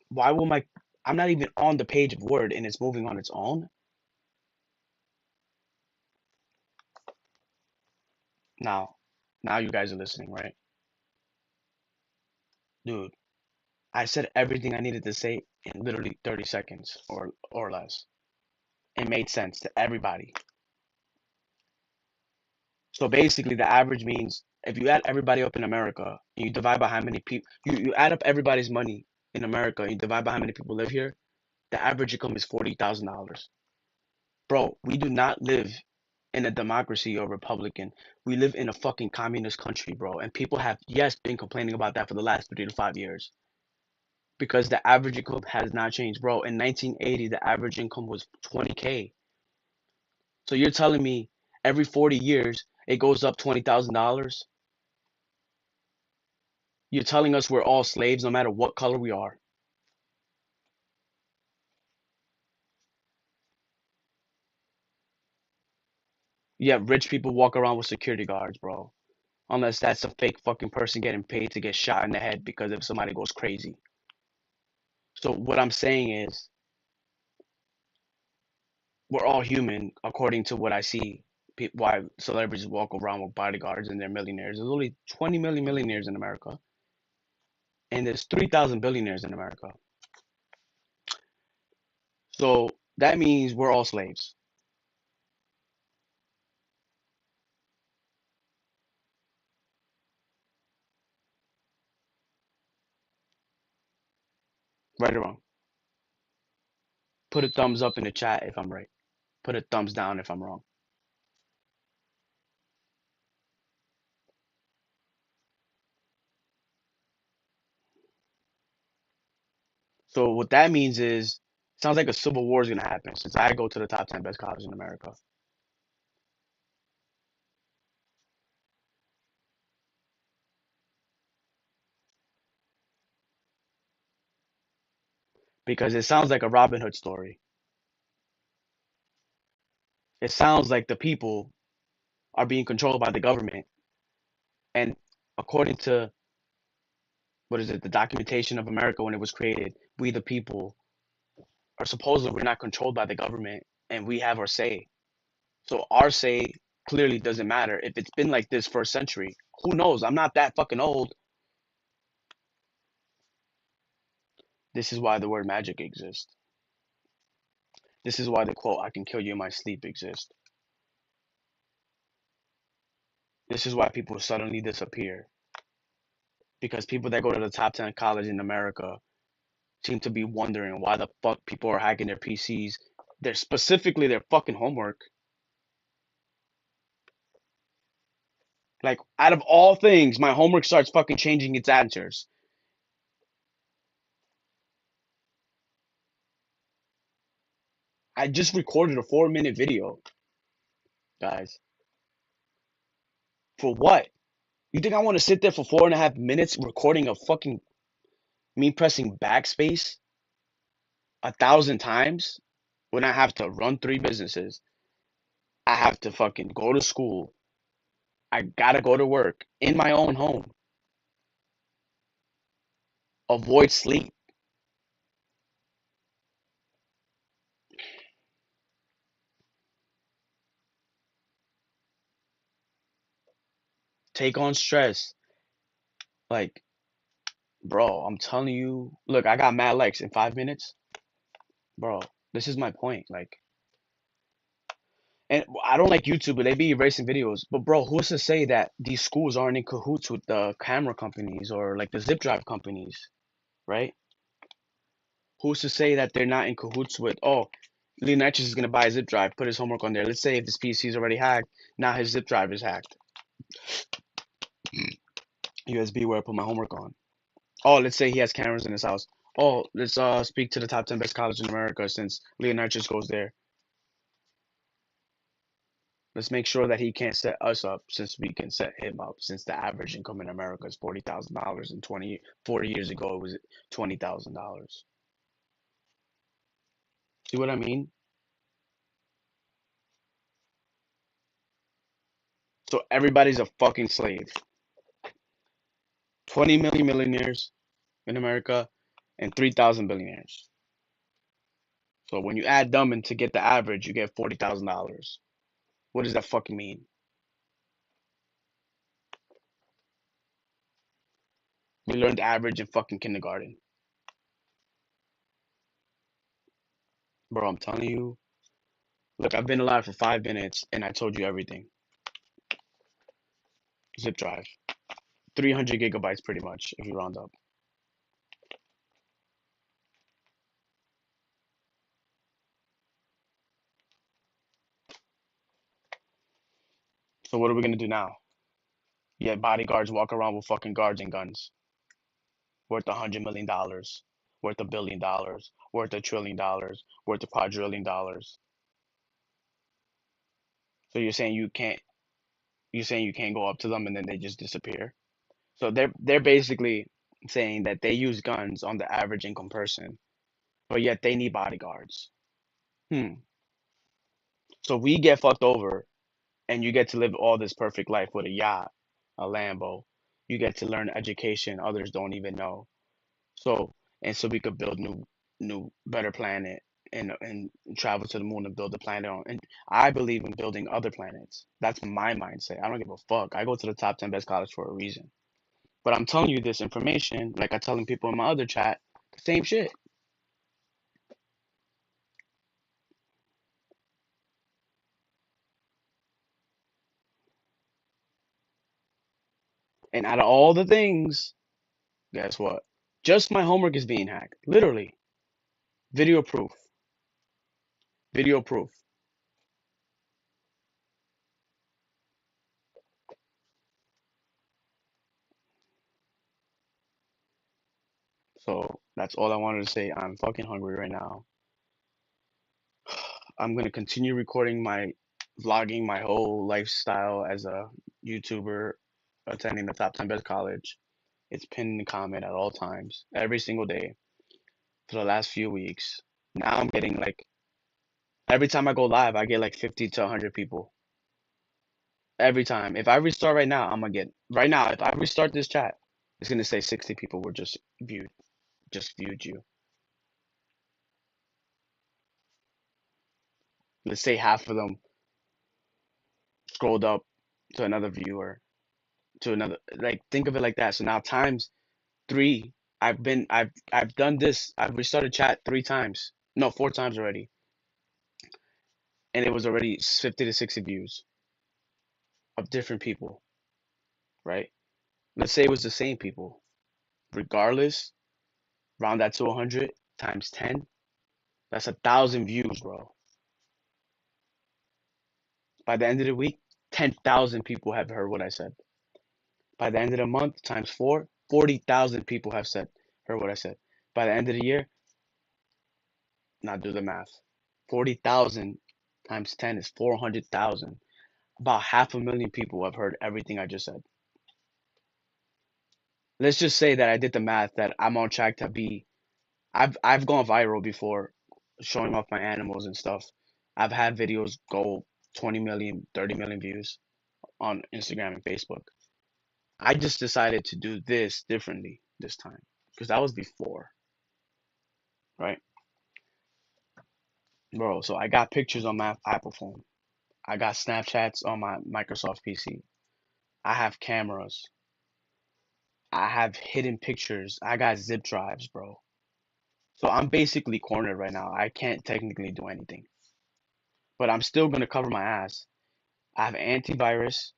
why will my I'm not even on the page of Word and it's moving on its own? Now, now you guys are listening, right? Dude, I said everything I needed to say in literally 30 seconds or less. It made sense to everybody. So basically, the average means if you add everybody up in America, you divide by how many people, you add up everybody's money in America, and you divide by how many people live here, the average income is $40,000. Bro, we do not live in a democracy or Republican. We live in a fucking communist country, bro. And people have, yes, been complaining about that for the last 3 to 5 years because the average income has not changed, bro. In 1980, the average income was 20K. So you're telling me every 40 years it goes up $20,000? You're telling us we're all slaves no matter what color we are? Yeah, rich people walk around with security guards, bro. Unless that's a fake fucking person getting paid to get shot in the head because if somebody goes crazy. So what I'm saying is we're all human according to what I see. Why celebrities walk around with bodyguards and they're millionaires. There's only 20 million millionaires in America, and there's 3,000 billionaires in America. So that means we're all slaves, right or wrong. Put a thumbs up in the chat if I'm right. Put a thumbs down if I'm wrong. So what that means is, sounds like a civil war is gonna happen since I go to the top 10 best colleges in America. Because it sounds like a Robin Hood story. It sounds like the people are being controlled by the government. And according to what is it, the documentation of America when it was created, we the people are supposedly we're not controlled by the government and we have our say. So our say clearly doesn't matter. If it's been like this for a century, who knows? I'm not that fucking old. This is why the word magic exists. This is why the quote, I can kill you in my sleep exists. This is why people suddenly disappear. Because people that go to the top 10 college in America seem to be wondering why the fuck people are hacking their PCs. They're specifically their fucking homework. Like, out of all things, my homework starts fucking changing its answers. I just recorded a 4 minute video, guys. For what? You think I want to sit there for 4.5 minutes recording a fucking me pressing backspace 1,000 times when I have to run 3 businesses? I have to fucking go to school. I gotta go to work in my own home. Avoid sleep. Take on stress. Like, bro, I'm telling you. Look, I got mad likes in 5 minutes. Bro, this is my point. Like, and I don't like YouTube, but they be erasing videos. But bro, who's to say that these schools aren't in cahoots with the camera companies or like the zip drive companies, right? Who's to say that they're not in cahoots with, oh, Leonetchis is gonna buy a zip drive, put his homework on there. Let's say if his PC is already hacked, now his zip drive is hacked. USB where I put my homework on. Oh, let's say he has cameras in his house. Oh, let's speak to the top 10 best colleges in America since Leonard just goes there. Let's make sure that he can't set us up since we can set him up since the average income in America is $40,000 and 40 years ago it was $20,000. See what I mean? So everybody's a fucking slave. 20 million millionaires in America and 3,000 billionaires. So when you add them and to get the average, you get $40,000. What does that fucking mean? We learned average in fucking kindergarten. Bro, I'm telling you. Look, I've been alive for 5 minutes and I told you everything. Zip drive. 300 gigabytes pretty much if you round up. So what are we gonna do now? Yeah, bodyguards walk around with fucking guards and guns. Worth $100 million. Worth $1 billion. Worth $1 trillion. Worth $1 quadrillion. So you're saying you can't go up to them and then they just disappear? So they're basically saying that they use guns on the average income person, but yet they need bodyguards. Hmm. So we get fucked over and you get to live all this perfect life with a yacht, a Lambo. You get to learn education others don't even know. So so we could build new better planet and travel to the moon and build a planet on. And I believe in building other planets. That's my mindset. I don't give a fuck. I go to the top 10 best college for a reason. But I'm telling you this information, like I'm telling people in my other chat, same shit. And out of all the things, guess what? Just my homework is being hacked. Literally. Video proof. Video proof. So that's all I wanted to say. I'm fucking hungry right now. I'm gonna continue recording vlogging my whole lifestyle as a YouTuber attending the top 10 best college. It's pinned in the comment at all times, every single day for the last few weeks. Now I'm getting like every time I go live, I get like 50 to 100 people. Every time. If I restart right now, I'm gonna get right now. If I restart this chat, it's gonna say 60 people were just viewed you. Let's say half of them scrolled up to another viewer, to another. Like think of it like that. So now times three. I've done this. I've restarted chat 3 times. No, 4 times already, and it was already 50 to 60 views of different people, right? Let's say it was the same people. Regardless, round that to 100 times 10. That's 1,000 views, bro. By the end of the week, 10,000 people have heard what I said. By the end of the month, times four, 40,000 people have heard what I said. By the end of the year, now do the math. 40,000 times 10 is 400,000. About 500,000 people have heard everything I just said. Let's just say that I did the math that I'm on track to be. I've gone viral before showing off my animals and stuff. I've had videos go 20 million, 30 million views on Instagram and Facebook. I just decided to do this differently this time because that was before, right? Bro, so I got pictures on my Apple phone. I got Snapchats on my Microsoft PC. I have cameras. I have hidden pictures. I got zip drives, bro. So I'm basically cornered right now. I can't technically do anything, but I'm still gonna cover my ass. I have antivirus,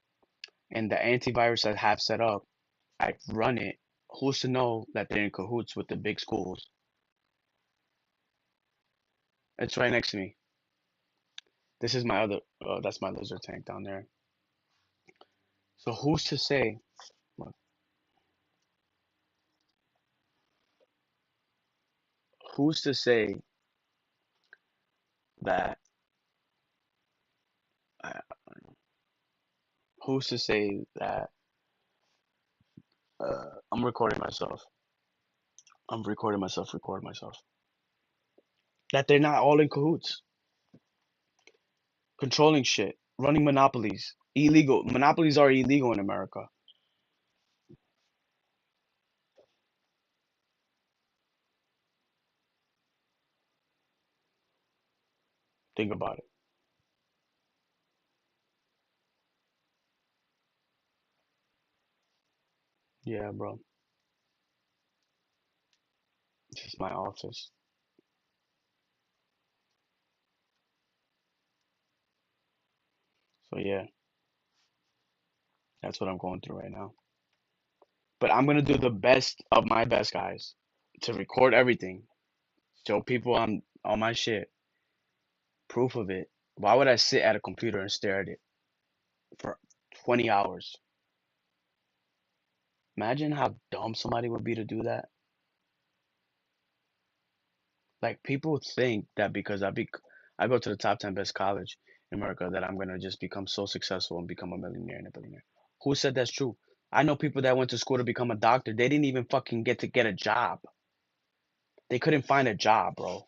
and the antivirus I have set up, I run it. Who's to know that they're in cahoots with the big schools? It's right next to me. This is my other, that's my laser tank down there. So who's to say? Look, who's to say that uh, who's to say that I'm recording myself. I'm recording myself. That they're not all in cahoots, controlling shit, running monopolies, illegal. Monopolies are illegal in America. Think about it. Yeah, bro. This is my office. So yeah, that's what I'm going through right now. But I'm gonna do the best of my best, guys, to record everything, show people I'm on my shit, proof of it. Why would I sit at a computer and stare at it for 20 hours? Imagine how dumb somebody would be to do that. Like people think that because I go to the top 10 best college in America that I'm gonna just become so successful and become a millionaire and a billionaire. Who said that's true? I know people that went to school to become a doctor. They didn't even fucking get to get a job. They couldn't find a job, bro.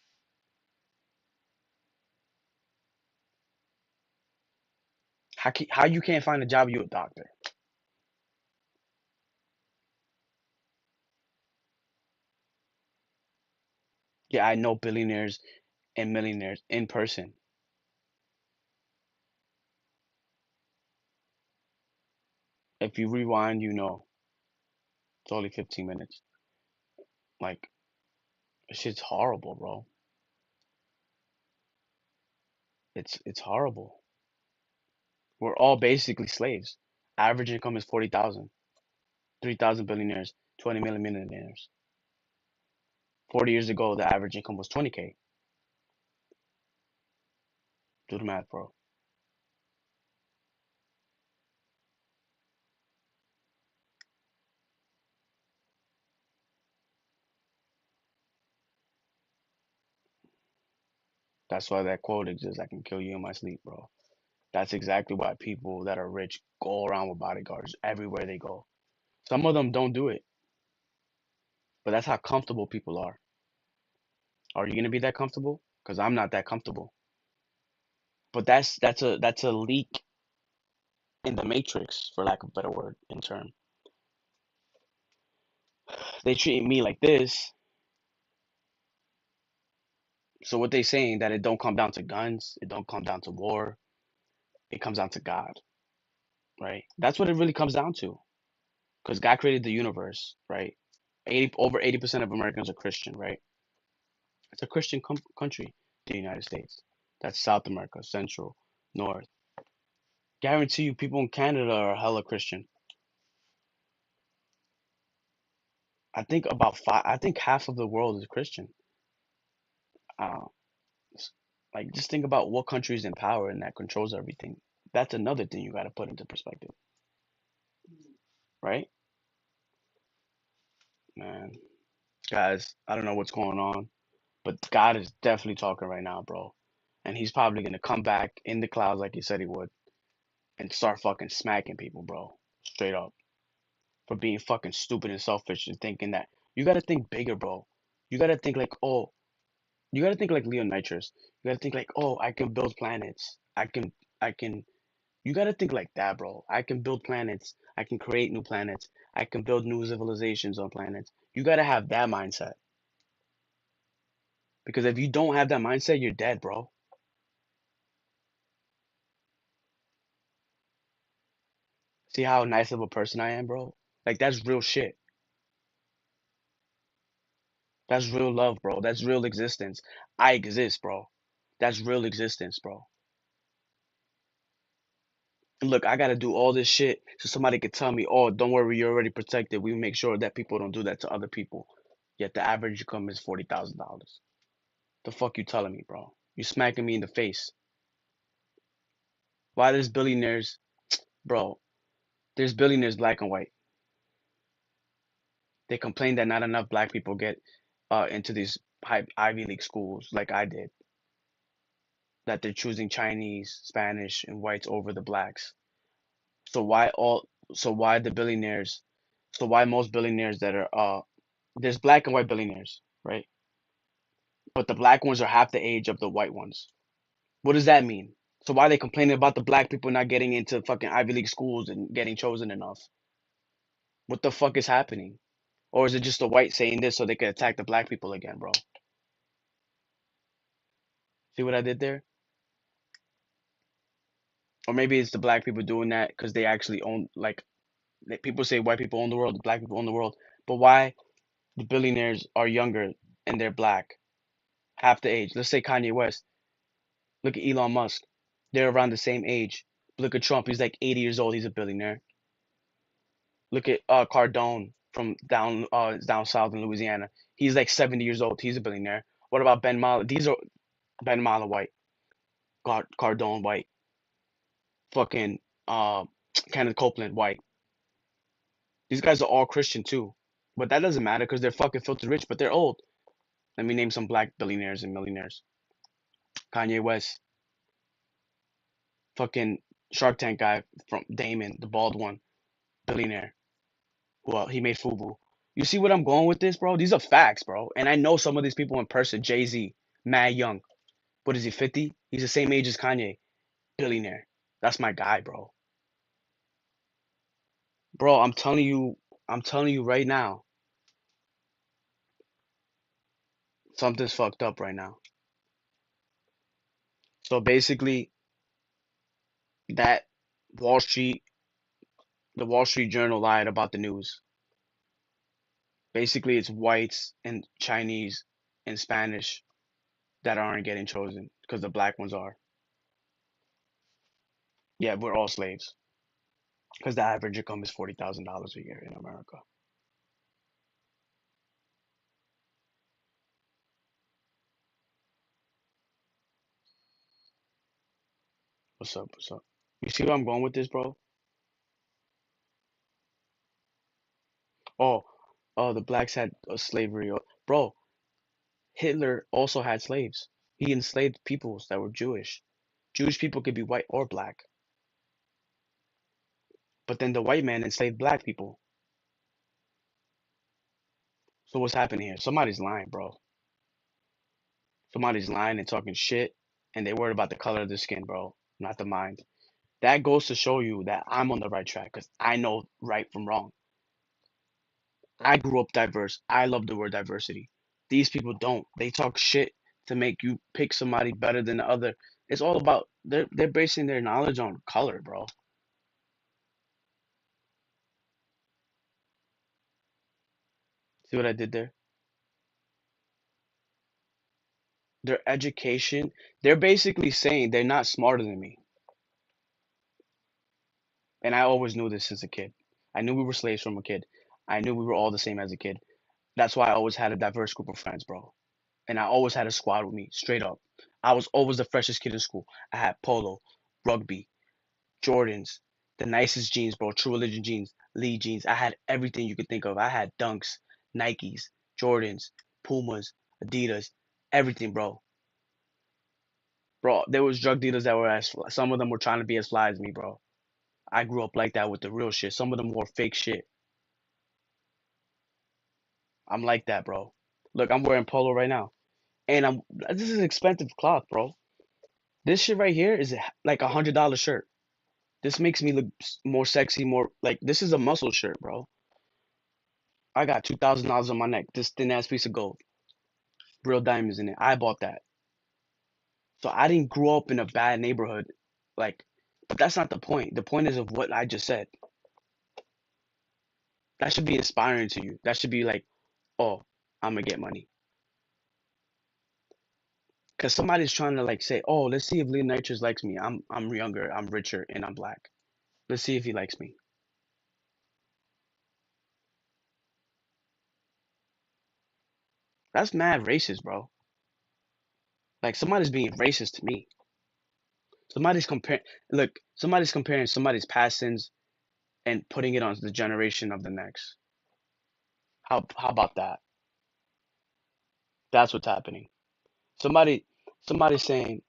How you can't find a job? You a doctor? Yeah, I know billionaires and millionaires in person. If you rewind, you know it's only 15 minutes. Like shit's horrible, bro. It's horrible. We're all basically slaves. Average income is 40,000. 3,000 billionaires, 20 million millionaires. 40 years ago, the average income was 20K. Do the math, bro. That's why that quote exists. I can kill you in my sleep, bro. That's exactly why people that are rich go around with bodyguards everywhere they go. Some of them don't do it, but that's how comfortable people are. Are you gonna be that comfortable? Because I'm not that comfortable. But that's a leak in the matrix, for lack of a better word in term. They treat me like this, so what they saying that it don't come down to guns, it don't come down to war, it comes down to God, right? That's what it really comes down to. Because God created the universe, right? 80% of Americans are Christian, right? It's a Christian country, the United States. That's South America, Central, North. Guarantee you, people in Canada are hella Christian. I think about five. I think half of the world is Christian. Uh, like just think about what country is in power and that controls everything. That's another thing you got to put into perspective, right? Man, guys, I don't know what's going on, but God is definitely talking right now, bro. And he's probably gonna come back in the clouds like he said he would and start fucking smacking people, bro. Straight up. For being fucking stupid and selfish and thinking that you gotta think bigger, bro. You gotta think like, oh, you gotta think like Leon Nitrous. You gotta think like, oh, I can build planets. I can you gotta think like that, bro. I can build planets. I can create new planets. I can build new civilizations on planets. You gotta have that mindset. Because if you don't have that mindset, you're dead, bro. See how nice of a person I am, bro? Like that's real shit. That's real love, bro. That's real existence. I exist, bro. That's real existence, bro. And look, I gotta do all this shit so somebody could tell me, oh, don't worry, you're already protected. We make sure that people don't do that to other people. Yet the average income is $40,000. The fuck you telling me, bro? You smacking me in the face. Why there's billionaires, bro? There's billionaires black and white. They complain that not enough black people get into these Ivy League schools like I did, that they're choosing Chinese, Spanish, and whites over the blacks. So why all? So why the billionaires? So why most billionaires that are there's black and white billionaires, right? But the black ones are half the age of the white ones. What does that mean? So why are they complaining about the black people not getting into fucking Ivy League schools and getting chosen enough? What the fuck is happening? Or is it just the white saying this so they can attack the black people again, bro? See what I did there? Or maybe it's the black people doing that because they actually own, like, people say white people own the world, the black people own the world. But why the billionaires are younger and they're black, half the age? Let's say Kanye West. Look at Elon Musk. They're around the same age. Look at Trump. He's like 80 years old. He's a billionaire. Look at Cardone from down south in Louisiana. He's like 70 years old. He's a billionaire. What about Ben Mala? These are Ben Mala white, Cardone white, fucking Kenneth Copeland white. These guys are all Christian too, but that doesn't matter because they're fucking filthy rich, but they're old. Let me name some black billionaires and millionaires. Kanye West, fucking Shark Tank guy from Damon, the bald one, billionaire. Well, he made FUBU. You see what I'm going with this, bro? These are facts, bro. And I know some of these people in person. Jay-Z, mad young. What is he, 50? He's the same age as Kanye. Billionaire. That's my guy, bro. Bro, I'm telling you right now, something's fucked up right now. So basically, that Wall Street, the Wall Street Journal lied about the news. Basically, it's whites and Chinese and Spanish that aren't getting chosen because the black ones are. Yeah, we're all slaves because the average income is $40,000 a year in America. What's up? What's up? You see where I'm going with this, bro? Oh, oh, the blacks had slavery. Bro, Hitler also had slaves. He enslaved peoples that were Jewish. Jewish people could be white or black. But then the white man enslaved black people. So what's happening here? Somebody's lying, bro. Somebody's lying and talking shit, and they worried about the color of their skin, bro, not the mind. That goes to show you that I'm on the right track because I know right from wrong. I grew up diverse. I love the word diversity. These people don't. They talk shit to make you pick somebody better than the other. It's all about they're basing their knowledge on color, bro. See what I did there? Their education, they're basically saying they're not smarter than me. And I always knew this as a kid. I knew we were slaves from a kid. I knew we were all the same as a kid. That's why I always had a diverse group of friends, bro. And I always had a squad with me, straight up. I was always the freshest kid in school. I had polo, rugby, Jordans, the nicest jeans, bro. True Religion jeans, Lee jeans. I had everything you could think of. I had Dunks, Nikes, Jordans, Pumas, Adidas, everything, bro. Bro, there was drug dealers that were some of them were trying to be as fly as me, bro. I grew up like that with the real shit. Some of them wore fake shit. I'm like that, bro. Look, I'm wearing polo right now, and I'm this is expensive cloth, bro. This shit right here is like $100 shirt. This makes me look more sexy, more like this is a muscle shirt, bro. I got $2,000 on my neck. This thin ass piece of gold, real diamonds in it. I bought that. So I didn't grow up in a bad neighborhood, like. But that's not the point. The point is of what I just said. That should be inspiring to you. That should be like, oh, I'm gonna get money. Cause somebody's trying to like say, oh, let's see if Leonidas likes me. I'm younger, I'm richer, and I'm black. Let's see if he likes me. That's mad racist, bro. Like somebody's being racist to me. Somebody's comparing. Look, somebody's comparing somebody's past sins and putting it on the generation of the next. How about that? That's what's happening. Somebody, somebody saying,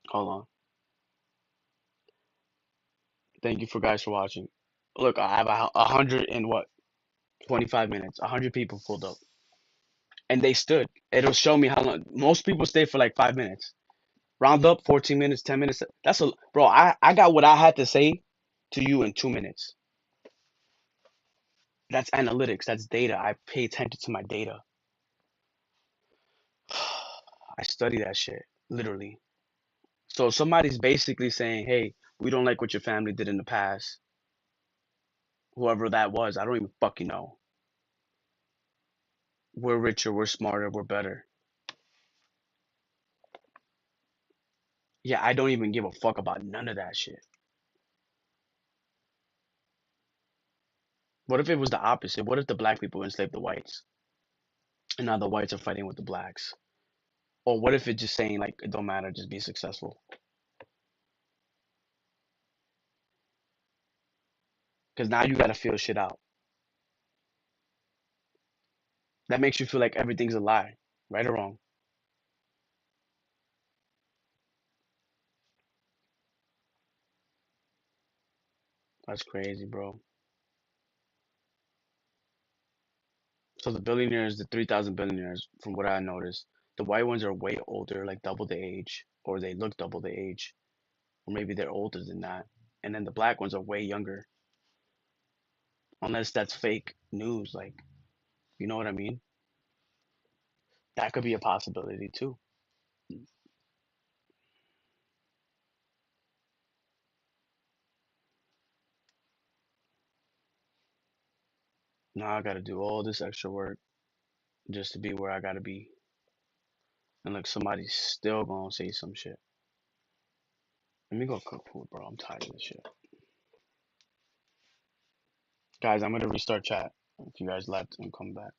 hold on. Thank you for guys for watching. Look, I have a hundred and what, 25 minutes. 100 people pulled up, and they stood. It'll show me how long. Most people stay for like 5 minutes. Round up, 14 minutes, 10 minutes. That's a bro. I got what I had to say to you in 2 minutes. That's analytics. That's data. I pay attention to my data. I study that shit literally. So somebody's basically saying, "Hey, we don't like what your family did in the past. Whoever that was, I don't even fucking know. We're richer, we're smarter, we're better." Yeah, I don't even give a fuck about none of that shit. What if it was the opposite? What if the black people enslaved the whites, and now the whites are fighting with the blacks? Or what if it's just saying like it don't matter, just be successful? Because now you gotta feel shit out. That makes you feel like everything's a lie, right or wrong. That's crazy, bro. So the billionaires, the 3,000 billionaires, from what I noticed, the white ones are way older, like double the age, or they look double the age, or maybe they're older than that. And then the black ones are way younger, unless that's fake news. Like, you know what I mean? That could be a possibility too. Now I gotta do all this extra work just to be where I gotta be. And look, somebody's still gonna say some shit. Let me go cook food, bro. I'm tired of this shit. Guys, I'm gonna restart chat if you guys left and come back.